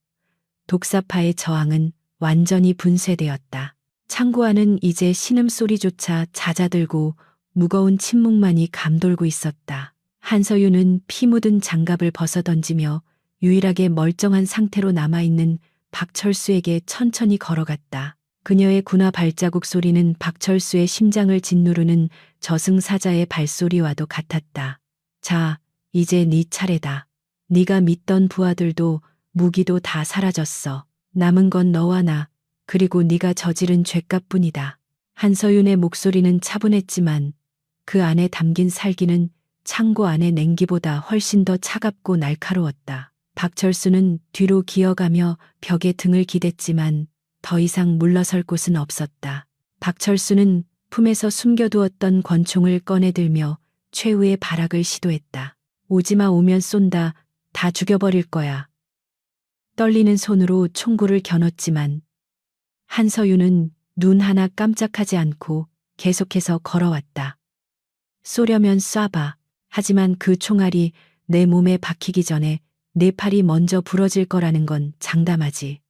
독사파의 저항은 완전히 분쇄되었다. 창고 안은 이제 신음소리조차 잦아들고 무거운 침묵만이 감돌고 있었다. 한서유는 피 묻은 장갑을 벗어던지며 유일하게 멀쩡한 상태로 남아있는 박철수에게 천천히 걸어갔다. 그녀의 군화 발자국 소리는 박철수의 심장을 짓누르는 저승사자의 발소리와도 같았다. 자, 이제 네 차례다. 네가 믿던 부하들도 무기도 다 사라졌어. 남은 건 너와 나, 그리고 네가 저지른 죄값뿐이다. 한서윤의 목소리는 차분했지만 그 안에 담긴 살기는 창고 안의 냉기보다 훨씬 더 차갑고 날카로웠다. 박철수는 뒤로 기어가며 벽에 등을 기댔지만 더 이상 물러설 곳은 없었다. 박철수는 품에서 숨겨두었던 권총을 꺼내들며 최후의 발악을 시도했다. 오지마, 오면 쏜다. 다 죽여버릴 거야. 떨리는 손으로 총구를 겨눴지만 한서유는 눈 하나 깜짝하지 않고 계속해서 걸어왔다. 쏘려면 쏴봐. 하지만 그 총알이 내 몸에 박히기 전에 내 팔이 먼저 부러질 거라는 건 장담하지.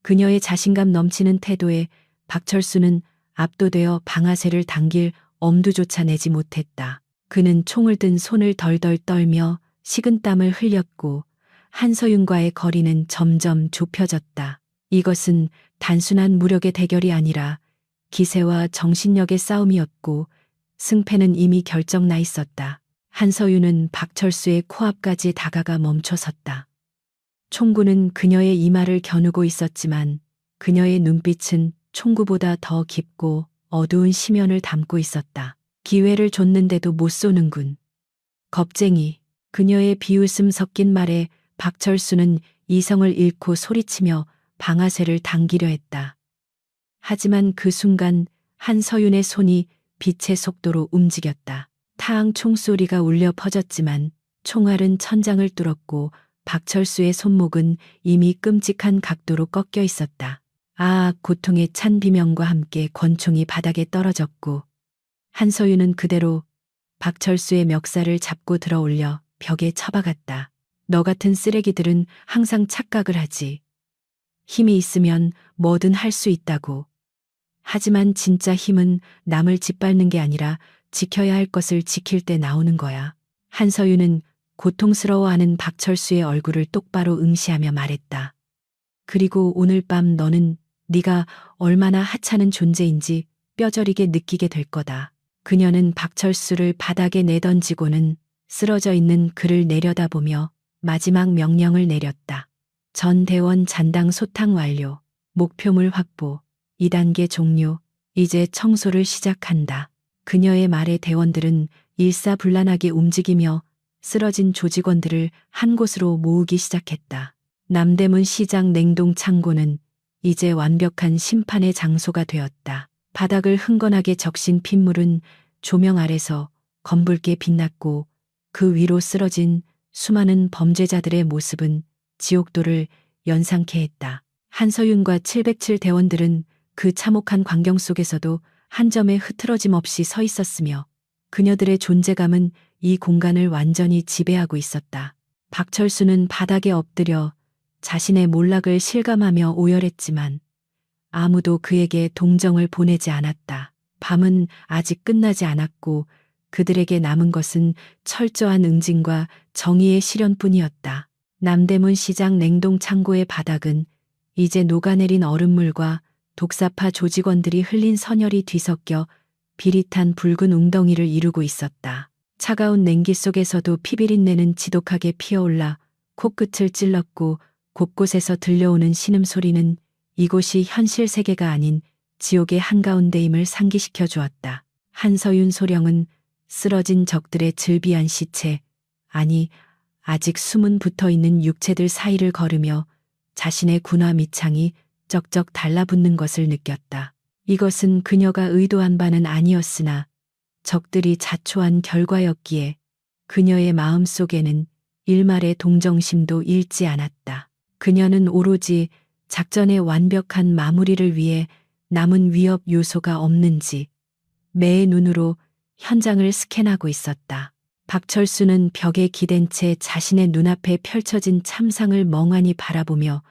그녀의 자신감 넘치는 태도에 박철수는 압도되어 방아쇠를 당길 엄두조차 내지 못했다. 그는 총을 든 손을 덜덜 떨며 식은땀을 흘렸고 한서윤과의 거리는 점점 좁혀졌다. 이것은 단순한 무력의 대결이 아니라 기세와 정신력의 싸움이었고 승패는 이미 결정나 있었다. 한서윤은 박철수의 코앞까지 다가가 멈춰섰다. 총구는 그녀의 이마를 겨누고 있었지만 그녀의 눈빛은 총구보다 더 깊고 어두운 심연을 담고 있었다. 기회를 줬는데도 못 쏘는군. 겁쟁이. 그녀의 비웃음 섞인 말에 박철수는 이성을 잃고 소리치며 방아쇠를 당기려 했다. 하지만 그 순간 한서윤의 손이 빛의 속도로 움직였다. 타앙 총소리가 울려 퍼졌지만 총알은 천장을 뚫었고 박철수의 손목은 이미 끔찍한 각도로 꺾여 있었다. 아, 고통에 찬 비명과 함께 권총이 바닥에 떨어졌고 한서윤은 그대로 박철수의 멱살을 잡고 들어 올려 벽에 처박았다. 너 같은 쓰레기들은 항상 착각을 하지. 힘이 있으면 뭐든 할 수 있다고. 하지만 진짜 힘은 남을 짓밟는 게 아니라 지켜야 할 것을 지킬 때 나오는 거야. 한서윤은 고통스러워하는 박철수의 얼굴을 똑바로 응시하며 말했다. 그리고 오늘 밤 너는 네가 얼마나 하찮은 존재인지 뼈저리게 느끼게 될 거다. 그녀는 박철수를 바닥에 내던지고는 쓰러져 있는 그를 내려다보며 마지막 명령을 내렸다. 전 대원 잔당 소탕 완료. 목표물 확보. 2단계 종료. 이제 청소를 시작한다. 그녀의 말에 대원들은 일사불란하게 움직이며 쓰러진 조직원들을 한 곳으로 모으기 시작했다. 남대문 시장 냉동 창고는 이제 완벽한 심판의 장소가 되었다. 바닥을 흥건하게 적신 핏물은 조명 아래서 검붉게 빛났고 그 위로 쓰러진 수많은 범죄자들의 모습은 지옥도를 연상케 했다. 한서윤과 707 대원들은 그 참혹한 광경 속에서도 한 점의 흐트러짐 없이 서 있었으며 그녀들의 존재감은 이 공간을 완전히 지배하고 있었다. 박철수는 바닥에 엎드려 자신의 몰락을 실감하며 오열했지만 아무도 그에게 동정을 보내지 않았다. 밤은 아직 끝나지 않았고 그들에게 남은 것은 철저한 응징과 정의의 실현뿐이었다. 남대문 시장 냉동 창고의 바닥은 이제 녹아내린 얼음물과 독사파 조직원들이 흘린 선혈이 뒤섞여 비릿한 붉은 웅덩이를 이루고 있었다. 차가운 냉기 속에서도 피비린내는 지독하게 피어올라 코끝을 찔렀고 곳곳에서 들려오는 신음소리는 이곳이 현실 세계가 아닌 지옥의 한가운데임을 상기시켜 주었다. 한서윤 소령은 쓰러진 적들의 즐비한 시체, 아니 아직 숨은 붙어있는 육체들 사이를 걸으며 자신의 군화 밑창이 쩍쩍 달라붙는 것을 느꼈다. 이것은 그녀가 의도한 바는 아니었으나 적들이 자초한 결과였기에 그녀의 마음 속에는 일말의 동정심도 잃지 않았다. 그녀는 오로지 작전의 완벽한 마무리를 위해 남은 위협 요소가 없는지 매의 눈으로 현장을 스캔하고 있었다. 박철수는 벽에 기댄 채 자신의 눈앞에 펼쳐진 참상을 멍하니 바라보며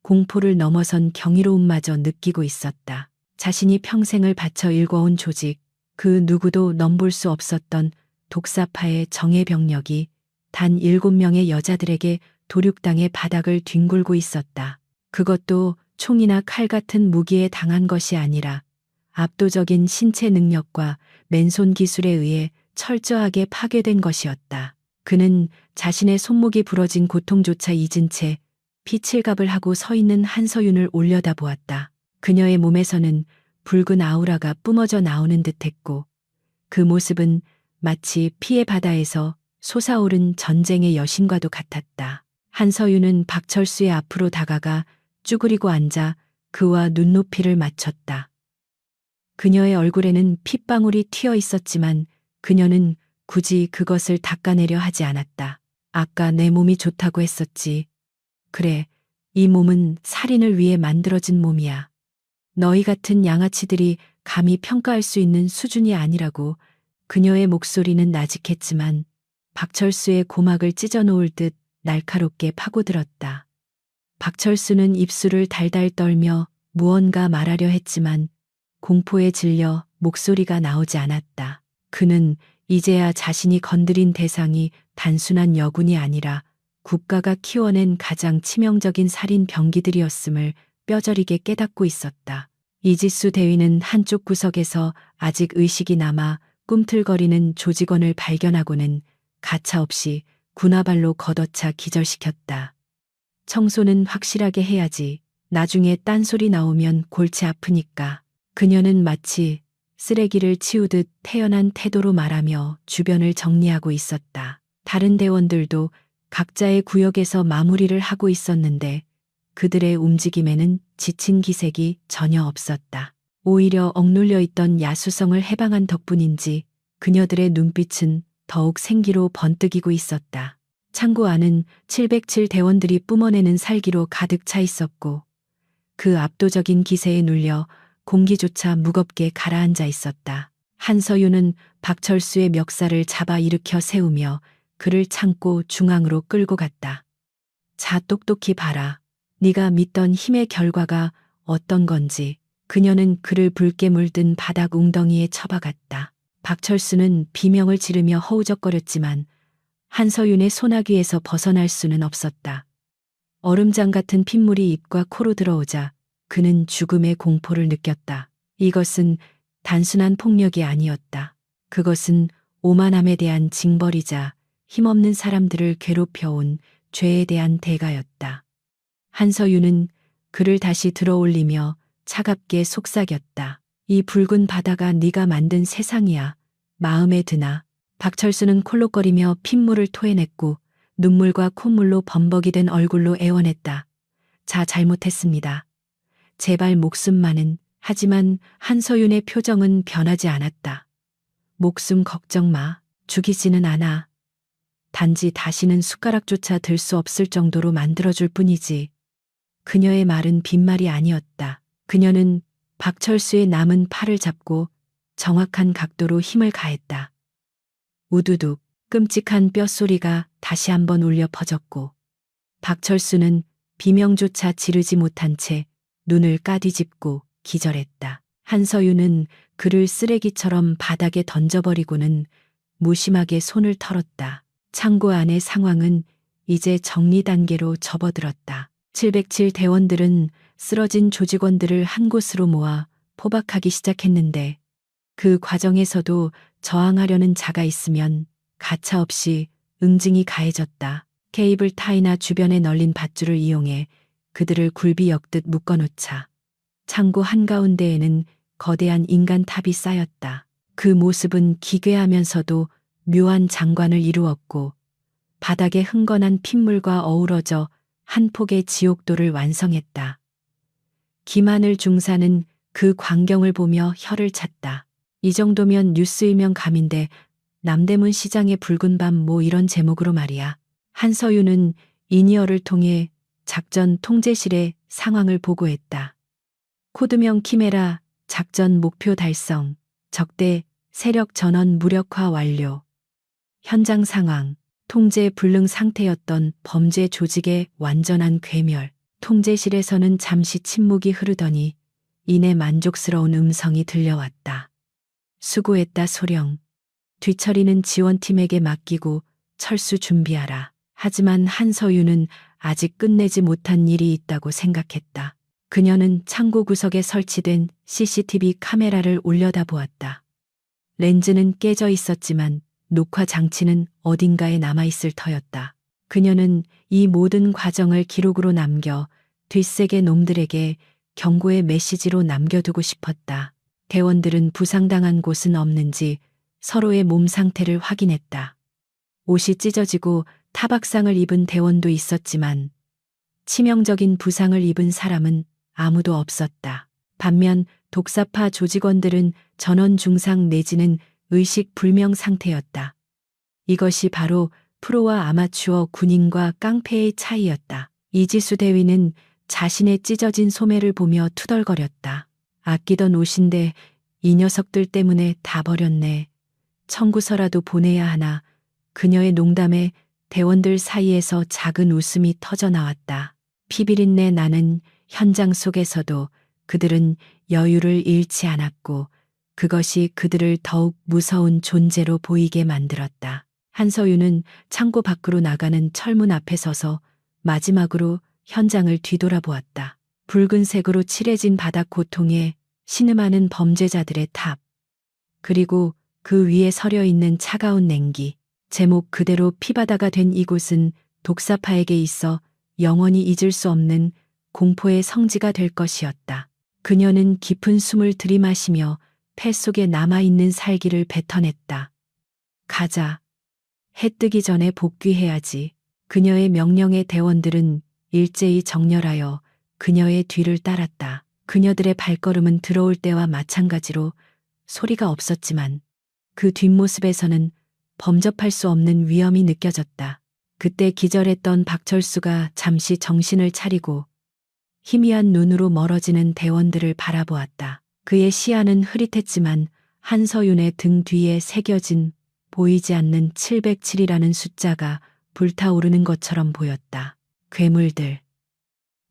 공포를 넘어선 경이로움마저 느끼고 있었다. 자신이 평생을 바쳐 일궈온 조직, 그 누구도 넘볼 수 없었던 독사파의 정예 병력이 단 7명의 여자들에게 도륙당해 바닥을 뒹굴고 있었다. 그것도 총이나 칼 같은 무기에 당한 것이 아니라 압도적인 신체 능력과 맨손 기술에 의해 철저하게 파괴된 것이었다. 그는 자신의 손목이 부러진 고통조차 잊은 채 피칠갑을 하고 서 있는 한서윤을 올려다보았다. 그녀의 몸에서는 붉은 아우라가 뿜어져 나오는 듯했고 그 모습은 마치 피의 바다에서 솟아오른 전쟁의 여신과도 같았다. 한서윤은 박철수의 앞으로 다가가 쭈그리고 앉아 그와 눈높이를 맞췄다. 그녀의 얼굴에는 핏방울이 튀어 있었지만 그녀는 굳이 그것을 닦아내려 하지 않았다. 아까 내 몸이 좋다고 했었지. 그래, 이 몸은 살인을 위해 만들어진 몸이야. 너희 같은 양아치들이 감히 평가할 수 있는 수준이 아니라고. 그녀의 목소리는 나직했지만 박철수의 고막을 찢어놓을 듯 날카롭게 파고들었다. 박철수는 입술을 달달 떨며 무언가 말하려 했지만 공포에 질려 목소리가 나오지 않았다. 그는 이제야 자신이 건드린 대상이 단순한 여군이 아니라 국가가 키워낸 가장 치명적인 살인 병기들이었음을 뼈저리게 깨닫고 있었다. 이지수 대위는 한쪽 구석에서 아직 의식이 남아 꿈틀거리는 조직원을 발견하고는 가차없이 군화발로 걷어차 기절시켰다. 청소는 확실하게 해야지. 나중에 딴소리 나오면 골치 아프니까. 그녀는 마치 쓰레기를 치우듯 태연한 태도로 말하며 주변을 정리하고 있었다. 다른 대원들도 각자의 구역에서 마무리를 하고 있었는데 그들의 움직임에는 지친 기색이 전혀 없었다. 오히려 억눌려 있던 야수성을 해방한 덕분인지 그녀들의 눈빛은 더욱 생기로 번뜩이고 있었다. 창고 안은 707 대원들이 뿜어내는 살기로 가득 차 있었고 그 압도적인 기세에 눌려 공기조차 무겁게 가라앉아 있었다. 한서윤은 박철수의 멱살을 잡아 일으켜 세우며 그를 창고 중앙으로 끌고 갔다. 자, 똑똑히 봐라. 네가 믿던 힘의 결과가 어떤 건지. 그녀는 그를 붉게 물든 바닥 웅덩이에 처박았다. 박철수는 비명을 지르며 허우적거렸지만 한서윤의 소나귀에서 벗어날 수는 없었다. 얼음장 같은 핏물이 입과 코로 들어오자 그는 죽음의 공포를 느꼈다. 이것은 단순한 폭력이 아니었다. 그것은 오만함에 대한 징벌이자 힘없는 사람들을 괴롭혀온 죄에 대한 대가였다. 한서윤은 그를 다시 들어올리며 차갑게 속삭였다. 이 붉은 바다가 네가 만든 세상이야. 마음에 드나? 박철수는 콜록거리며 핏물을 토해냈고 눈물과 콧물로 범벅이 된 얼굴로 애원했다. 자, 잘못했습니다. 제발 목숨만은. 하지만 한서윤의 표정은 변하지 않았다. 목숨 걱정 마. 죽이지는 않아. 단지 다시는 숟가락조차 들 수 없을 정도로 만들어줄 뿐이지. 그녀의 말은 빈말이 아니었다. 그녀는 박철수의 남은 팔을 잡고 정확한 각도로 힘을 가했다. 우두둑 끔찍한 뼛소리가 다시 한번 울려 퍼졌고 박철수는 비명조차 지르지 못한 채 눈을 까뒤집고 기절했다. 한서윤은 그를 쓰레기처럼 바닥에 던져버리고는 무심하게 손을 털었다. 창고 안의 상황은 이제 정리 단계로 접어들었다. 707 대원들은 쓰러진 조직원들을 한 곳으로 모아 포박하기 시작했는데 그 과정에서도 저항하려는 자가 있으면 가차없이 응징이 가해졌다. 케이블 타이나 주변에 널린 밧줄을 이용해 그들을 굴비 엮듯 묶어놓자 창고 한가운데에는 거대한 인간 탑이 쌓였다. 그 모습은 기괴하면서도 묘한 장관을 이루었고 바닥에 흥건한 핏물과 어우러져 한 폭의 지옥도를 완성했다. 김하늘 중사는 그 광경을 보며 혀를 찼다. 이 정도면 뉴스일면 감인데 남대문 시장의 붉은 밤 뭐 이런 제목으로 말이야. 한서윤은 이니어를 통해 작전 통제실에 상황을 보고했다. 코드명 키메라, 작전 목표 달성, 적대 세력 전원 무력화 완료. 현장 상황, 통제 불능 상태였던 범죄 조직의 완전한 괴멸. 통제실에서는 잠시 침묵이 흐르더니 이내 만족스러운 음성이 들려왔다. 수고했다 소령. 뒤처리는 지원팀에게 맡기고 철수 준비하라. 하지만 한서윤은 아직 끝내지 못한 일이 있다고 생각했다. 그녀는 창고 구석에 설치된 CCTV 카메라를 올려다보았다. 렌즈는 깨져 있었지만 녹화 장치는 어딘가에 남아있을 터였다. 그녀는 이 모든 과정을 기록으로 남겨 뒷세계 놈들에게 경고의 메시지로 남겨두고 싶었다. 대원들은 부상당한 곳은 없는지 서로의 몸 상태를 확인했다. 옷이 찢어지고 타박상을 입은 대원도 있었지만 치명적인 부상을 입은 사람은 아무도 없었다. 반면 독사파 조직원들은 전원 중상 내지는 의식 불명 상태였다. 이것이 바로 프로와 아마추어 군인과 깡패의 차이였다. 이지수 대위는 자신의 찢어진 소매를 보며 투덜거렸다. 아끼던 옷인데 이 녀석들 때문에 다 버렸네. 청구서라도 보내야 하나. 그녀의 농담에 대원들 사이에서 작은 웃음이 터져 나왔다. 피비린내 나는 현장 속에서도 그들은 여유를 잃지 않았고 그것이 그들을 더욱 무서운 존재로 보이게 만들었다. 한서윤은 창고 밖으로 나가는 철문 앞에 서서 마지막으로 현장을 뒤돌아보았다. 붉은색으로 칠해진 바닥 고통에 신음하는 범죄자들의 탑. 그리고 그 위에 서려 있는 차가운 냉기. 제목 그대로 피바다가 된 이곳은 독사파에게 있어 영원히 잊을 수 없는 공포의 성지가 될 것이었다. 그녀는 깊은 숨을 들이마시며 폐 속에 남아있는 살기를 뱉어냈다. 가자. 해 뜨기 전에 복귀해야지. 그녀의 명령에 대원들은 일제히 정렬하여 그녀의 뒤를 따랐다. 그녀들의 발걸음은 들어올 때와 마찬가지로 소리가 없었지만 그 뒷모습에서는 범접할 수 없는 위험이 느껴졌다. 그때 기절했던 박철수가 잠시 정신을 차리고 희미한 눈으로 멀어지는 대원들을 바라보았다. 그의 시야는 흐릿했지만 한서윤의 등 뒤에 새겨진 보이지 않는 707이라는 숫자가 불타오르는 것처럼 보였다. 괴물들.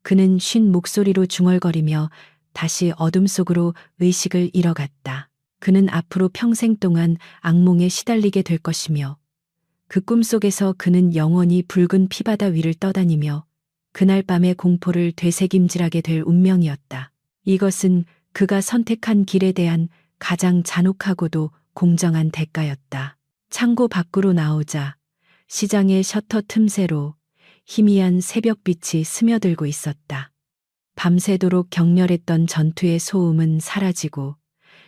그는 쉰 목소리로 중얼거리며 다시 어둠 속으로 의식을 잃어갔다. 그는 앞으로 평생 동안 악몽에 시달리게 될 것이며 그 꿈속에서 그는 영원히 붉은 피바다 위를 떠다니며 그날 밤의 공포를 되새김질하게 될 운명이었다. 이것은 그가 선택한 길에 대한 가장 잔혹하고도 공정한 대가였다. 창고 밖으로 나오자 시장의 셔터 틈새로 희미한 새벽빛이 스며들고 있었다. 밤새도록 격렬했던 전투의 소음은 사라지고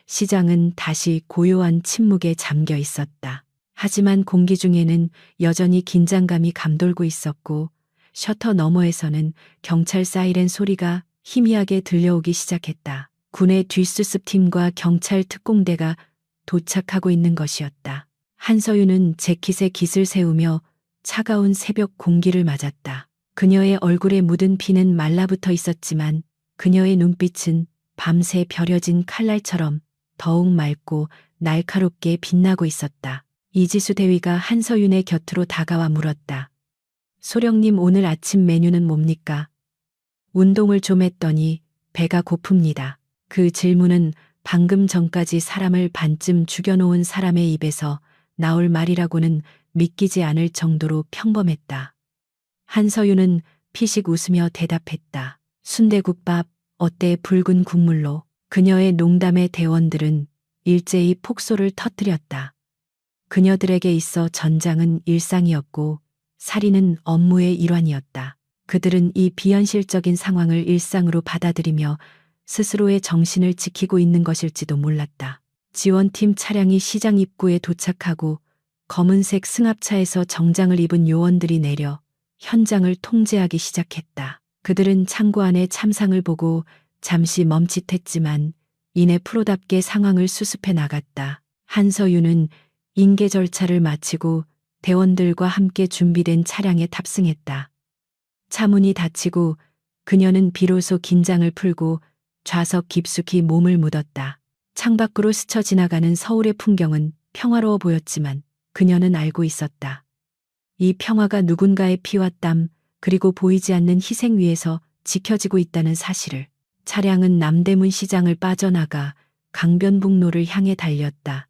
시장은 다시 고요한 침묵에 잠겨 있었다. 하지만 공기 중에는 여전히 긴장감이 감돌고 있었고 셔터 너머에서는 경찰 사이렌 소리가 희미하게 들려오기 시작했다. 군의 뒷수습팀과 경찰 특공대가 도착하고 있는 것이었다. 한서윤은 재킷에 깃을 세우며 차가운 새벽 공기를 맞았다. 그녀의 얼굴에 묻은 피는 말라붙어 있었지만 그녀의 눈빛은 밤새 벼려진 칼날처럼 더욱 맑고 날카롭게 빛나고 있었다. 이지수 대위가 한서윤의 곁으로 다가와 물었다. 소령님 오늘 아침 메뉴는 뭡니까? 운동을 좀 했더니 배가 고픕니다. 그 질문은 방금 전까지 사람을 반쯤 죽여놓은 사람의 입에서 나올 말이라고는 믿기지 않을 정도로 평범했다. 한서윤은 피식 웃으며 대답했다. 순대국밥, 어때의 붉은 국물로. 그녀의 농담에 대원들은 일제히 폭소를 터뜨렸다. 그녀들에게 있어 전장은 일상이었고 살인은 업무의 일환이었다. 그들은 이 비현실적인 상황을 일상으로 받아들이며 스스로의 정신을 지키고 있는 것일지도 몰랐다. 지원팀 차량이 시장 입구에 도착하고 검은색 승합차에서 정장을 입은 요원들이 내려 현장을 통제하기 시작했다. 그들은 창고 안의 참상을 보고 잠시 멈칫했지만 이내 프로답게 상황을 수습해 나갔다. 한서윤은 인계 절차를 마치고 대원들과 함께 준비된 차량에 탑승했다. 차문이 닫히고 그녀는 비로소 긴장을 풀고 좌석 깊숙이 몸을 묻었다. 창밖으로 스쳐 지나가는 서울의 풍경은 평화로워 보였지만 그녀는 알고 있었다. 이 평화가 누군가의 피와 땀 그리고 보이지 않는 희생 위에서 지켜지고 있다는 사실을. 차량은 남대문 시장을 빠져나가 강변북로를 향해 달렸다.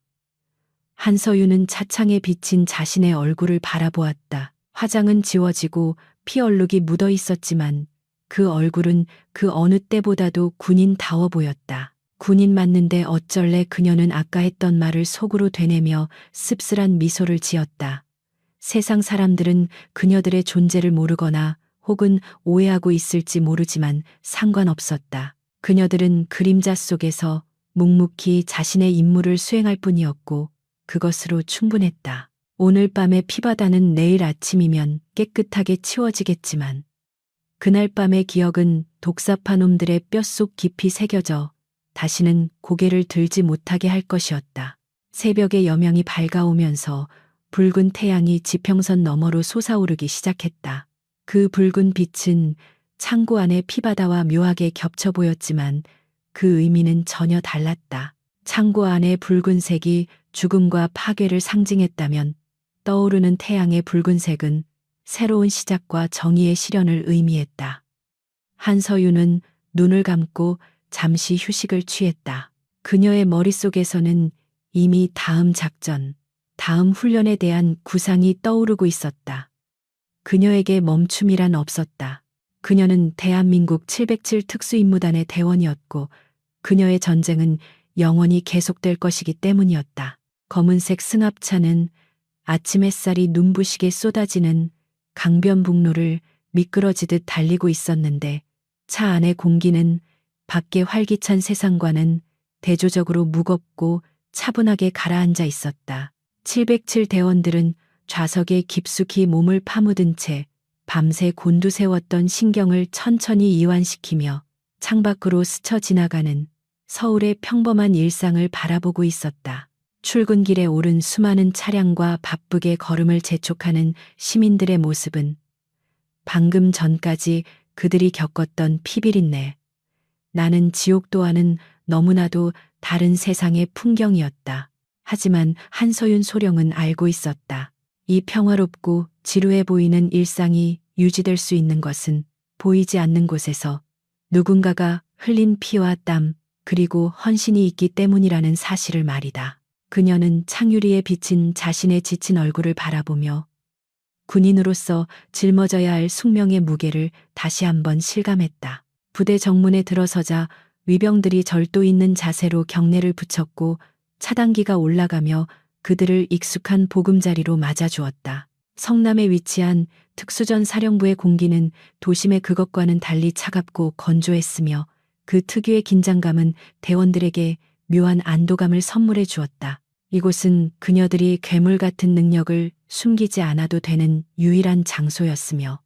한서윤은 차창에 비친 자신의 얼굴을 바라보았다. 화장은 지워지고 피 얼룩이 묻어 있었지만 그 얼굴은 그 어느 때보다도 군인다워 보였다. 군인 맞는데 어쩔래. 그녀는 아까 했던 말을 속으로 되뇌며 씁쓸한 미소를 지었다. 세상 사람들은 그녀들의 존재를 모르거나 혹은 오해하고 있을지 모르지만 상관없었다. 그녀들은 그림자 속에서 묵묵히 자신의 임무를 수행할 뿐이었고 그것으로 충분했다. 오늘 밤의 피바다는 내일 아침이면 깨끗하게 치워지겠지만 그날 밤의 기억은 독사파 놈들의 뼛속 깊이 새겨져 다시는 고개를 들지 못하게 할 것이었다. 새벽의 여명이 밝아오면서 붉은 태양이 지평선 너머로 솟아오르기 시작했다. 그 붉은 빛은 창고 안의 피바다와 묘하게 겹쳐 보였지만 그 의미는 전혀 달랐다. 창고 안의 붉은색이 죽음과 파괴를 상징했다면 떠오르는 태양의 붉은색은 새로운 시작과 정의의 실현을 의미했다. 한서윤은 눈을 감고 잠시 휴식을 취했다. 그녀의 머릿속에서는 이미 다음 작전, 다음 훈련에 대한 구상이 떠오르고 있었다. 그녀에게 멈춤이란 없었다. 그녀는 대한민국 707 특수임무단의 대원이었고 그녀의 전쟁은 영원히 계속될 것이기 때문이었다. 검은색 승합차는 아침 햇살이 눈부시게 쏟아지는 강변북로를 미끄러지듯 달리고 있었는데 차 안의 공기는 밖의 활기찬 세상과는 대조적으로 무겁고 차분하게 가라앉아 있었다. 707 대원들은 좌석에 깊숙이 몸을 파묻은 채 밤새 곤두세웠던 신경을 천천히 이완시키며 창밖으로 스쳐 지나가는 서울의 평범한 일상을 바라보고 있었다. 출근길에 오른 수많은 차량과 바쁘게 걸음을 재촉하는 시민들의 모습은 방금 전까지 그들이 겪었던 피비린내, 나는 지옥도와는 너무나도 다른 세상의 풍경이었다. 하지만 한서윤 소령은 알고 있었다. 이 평화롭고 지루해 보이는 일상이 유지될 수 있는 것은 보이지 않는 곳에서 누군가가 흘린 피와 땀 그리고 헌신이 있기 때문이라는 사실을 말이다. 그녀는 창유리에 비친 자신의 지친 얼굴을 바라보며 군인으로서 짊어져야 할 숙명의 무게를 다시 한번 실감했다. 부대 정문에 들어서자 위병들이 절도 있는 자세로 경례를 붙였고 차단기가 올라가며 그들을 익숙한 보금자리로 맞아주었다. 성남에 위치한 특수전 사령부의 공기는 도심의 그것과는 달리 차갑고 건조했으며 그 특유의 긴장감은 대원들에게 묘한 안도감을 선물해 주었다. 이곳은 그녀들이 괴물 같은 능력을 숨기지 않아도 되는 유일한 장소였으며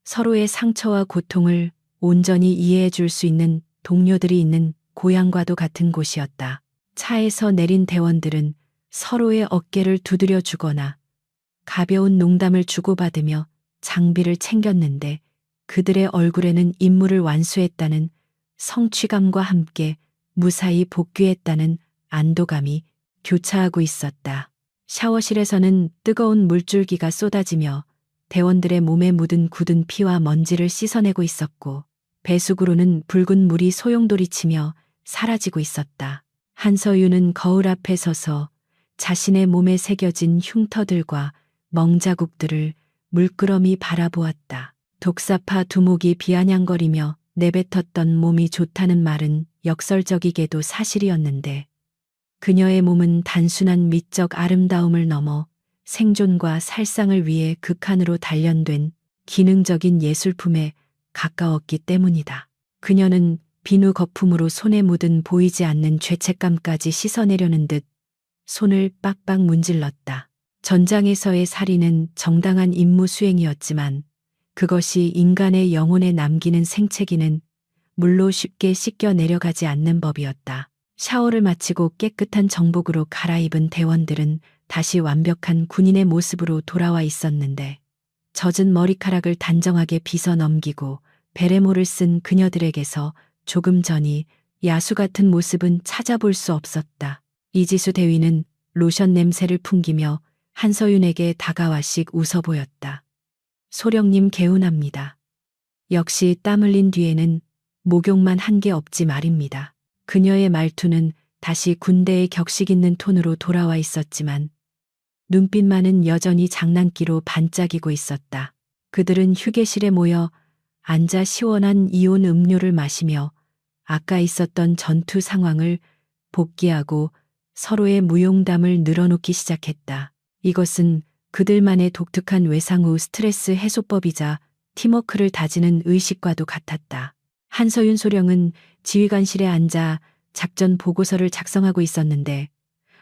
서로의 상처와 고통을 온전히 이해해 줄 수 있는 동료들이 있는 고향과도 같은 곳이었다. 차에서 내린 대원들은 서로의 어깨를 두드려 주거나 가벼운 농담을 주고받으며 장비를 챙겼는데 그들의 얼굴에는 임무를 완수했다는 성취감과 함께 무사히 복귀했다는 안도감이 교차하고 있었다. 샤워실에서는 뜨거운 물줄기가 쏟아지며 대원들의 몸에 묻은 굳은 피와 먼지를 씻어내고 있었고 배수구로는 붉은 물이 소용돌이치며 사라지고 있었다. 한서윤은 거울 앞에 서서 자신의 몸에 새겨진 흉터들과 멍자국들을 물끄러미 바라보았다. 독사파 두목이 비아냥거리며 내뱉었던 몸이 좋다는 말은 역설적이게도 사실이었는데 그녀의 몸은 단순한 미적 아름다움을 넘어 생존과 살상을 위해 극한으로 단련된 기능적인 예술품에 가까웠기 때문이다. 그녀는 비누 거품으로 손에 묻은 보이지 않는 죄책감까지 씻어내려는 듯 손을 빡빡 문질렀다. 전장에서의 살인은 정당한 임무 수행이었지만 그것이 인간의 영혼에 남기는 생채기는 물로 쉽게 씻겨 내려가지 않는 법이었다. 샤워를 마치고 깨끗한 정복으로 갈아입은 대원들은 다시 완벽한 군인의 모습으로 돌아와 있었는데 젖은 머리카락을 단정하게 빗어 넘기고 베레모를 쓴 그녀들에게서 조금 전이 야수 같은 모습은 찾아볼 수 없었다. 이지수 대위는 로션 냄새를 풍기며 한서윤에게 다가와씩 웃어 보였다. 소령님 개운합니다. 역시 땀 흘린 뒤에는 목욕만 한 게 없지 말입니다. 그녀의 말투는 다시 군대의 격식 있는 톤으로 돌아와 있었지만 눈빛만은 여전히 장난기로 반짝이고 있었다. 그들은 휴게실에 모여 앉아 시원한 이온 음료를 마시며 아까 있었던 전투 상황을 복기하고 서로의 무용담을 늘어놓기 시작했다. 이것은 그들만의 독특한 외상 후 스트레스 해소법이자 팀워크를 다지는 의식과도 같았다. 한서윤 소령은 지휘관실에 앉아 작전 보고서를 작성하고 있었는데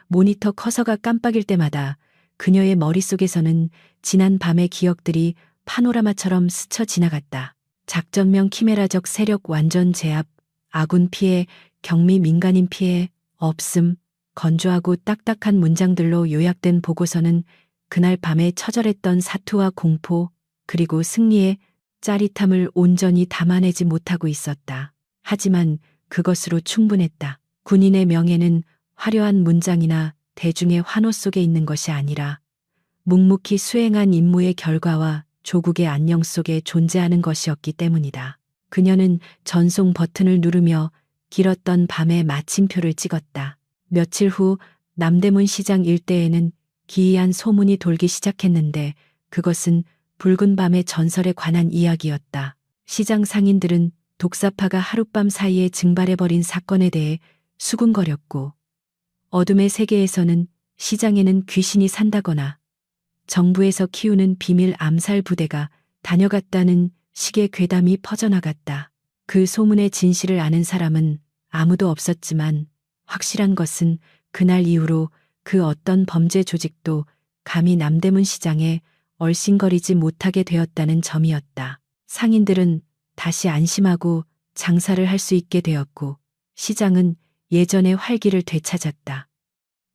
모니터 커서가 깜빡일 때마다 그녀의 머릿속에서는 지난 밤의 기억들이 파노라마처럼 스쳐 지나갔다. 작전명 키메라적 세력 완전 제압, 아군 피해, 경미 민간인 피해, 없음, 건조하고 딱딱한 문장들로 요약된 보고서는 그날 밤에 처절했던 사투와 공포, 그리고 승리의 짜릿함을 온전히 담아내지 못하고 있었다. 하지만 그것으로 충분했다. 군인의 명예는 화려한 문장이나 대중의 환호 속에 있는 것이 아니라 묵묵히 수행한 임무의 결과와 조국의 안녕 속에 존재하는 것이었기 때문이다. 그녀는 전송 버튼을 누르며 길었던 밤의 마침표를 찍었다. 며칠 후 남대문 시장 일대에는 기이한 소문이 돌기 시작했는데 그것은 붉은 밤의 전설에 관한 이야기였다. 시장 상인들은 독사파가 하룻밤 사이에 증발해버린 사건에 대해 수군거렸고 어둠의 세계에서는 시장에는 귀신이 산다거나 정부에서 키우는 비밀 암살 부대가 다녀갔다는 식의 괴담이 퍼져나갔다. 그 소문의 진실을 아는 사람은 아무도 없었지만 확실한 것은 그날 이후로 그 어떤 범죄 조직도 감히 남대문 시장에 얼씬거리지 못하게 되었다는 점이었다. 상인들은 다시 안심하고 장사를 할 수 있게 되었고 시장은 예전의 활기를 되찾았다.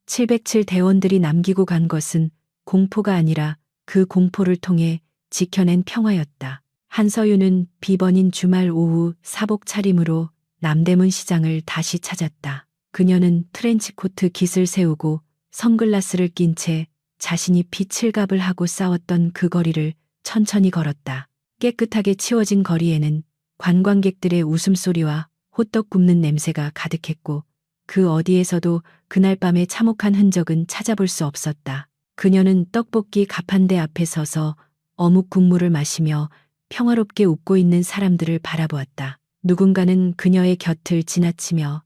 707 대원들이 남기고 간 것은 공포가 아니라 그 공포를 통해 지켜낸 평화였다. 한서윤은 비번인 주말 오후 사복 차림으로 남대문 시장을 다시 찾았다. 그녀는 트렌치코트 깃을 세우고 선글라스를 낀 채 자신이 피칠갑을 하고 싸웠던 그 거리를 천천히 걸었다. 깨끗하게 치워진 거리에는 관광객들의 웃음소리와 호떡 굽는 냄새가 가득했고 그 어디에서도 그날 밤의 참혹한 흔적은 찾아볼 수 없었다. 그녀는 떡볶이 가판대 앞에 서서 어묵 국물을 마시며 평화롭게 웃고 있는 사람들을 바라보았다. 누군가는 그녀의 곁을 지나치며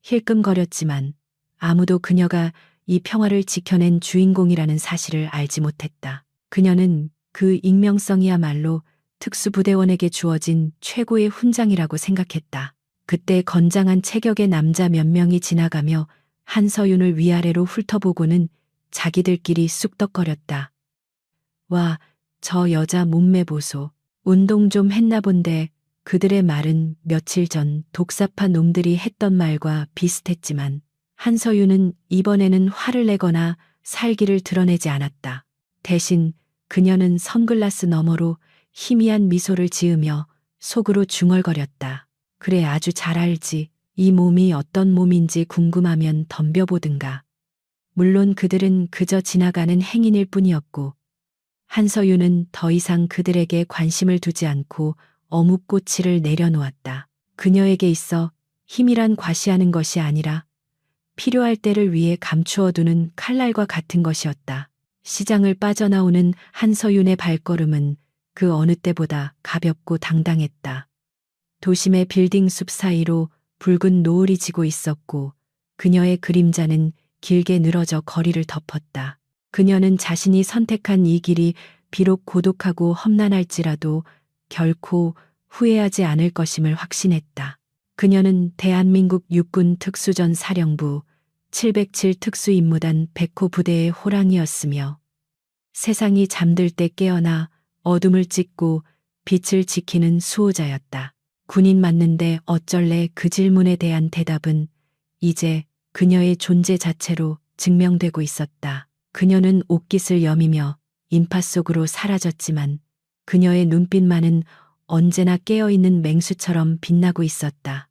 힐끔거렸지만 아무도 그녀가 이 평화를 지켜낸 주인공이라는 사실을 알지 못했다. 그녀는 그 익명성이야말로 특수부대원에게 주어진 최고의 훈장이라고 생각했다. 그때 건장한 체격의 남자 몇 명이 지나가며 한서윤을 위아래로 훑어보고는 자기들끼리 쑥덕거렸다. 와, 저 여자 몸매 보소. 운동 좀 했나 본데. 그들의 말은 며칠 전 독사파 놈들이 했던 말과 비슷했지만 한서윤은 이번에는 화를 내거나 살기를 드러내지 않았다. 대신 그녀는 선글라스 너머로 희미한 미소를 지으며 속으로 중얼거렸다. 그래, 아주 잘 알지. 이 몸이 어떤 몸인지 궁금하면 덤벼보든가. 물론 그들은 그저 지나가는 행인일 뿐이었고 한서윤은 더 이상 그들에게 관심을 두지 않고 어묵꼬치를 내려놓았다. 그녀에게 있어 힘이란 과시하는 것이 아니라 필요할 때를 위해 감추어두는 칼날과 같은 것이었다. 시장을 빠져나오는 한서윤의 발걸음은 그 어느 때보다 가볍고 당당했다. 도심의 빌딩 숲 사이로 붉은 노을이 지고 있었고 그녀의 그림자는 길게 늘어져 거리를 덮었다. 그녀는 자신이 선택한 이 길이 비록 고독하고 험난할지라도 결코 후회하지 않을 것임을 확신했다. 그녀는 대한민국 육군 특수전 사령부 707 특수임무단 100호 부대의 호랑이였으며 세상이 잠들 때 깨어나 어둠을 찢고 빛을 지키는 수호자였다. 군인 맞는데 어쩔래 그 질문에 대한 대답은 이제 그녀의 존재 자체로 증명되고 있었다. 그녀는 옷깃을 여미며 인파 속으로 사라졌지만 그녀의 눈빛만은 언제나 깨어있는 맹수처럼 빛나고 있었다.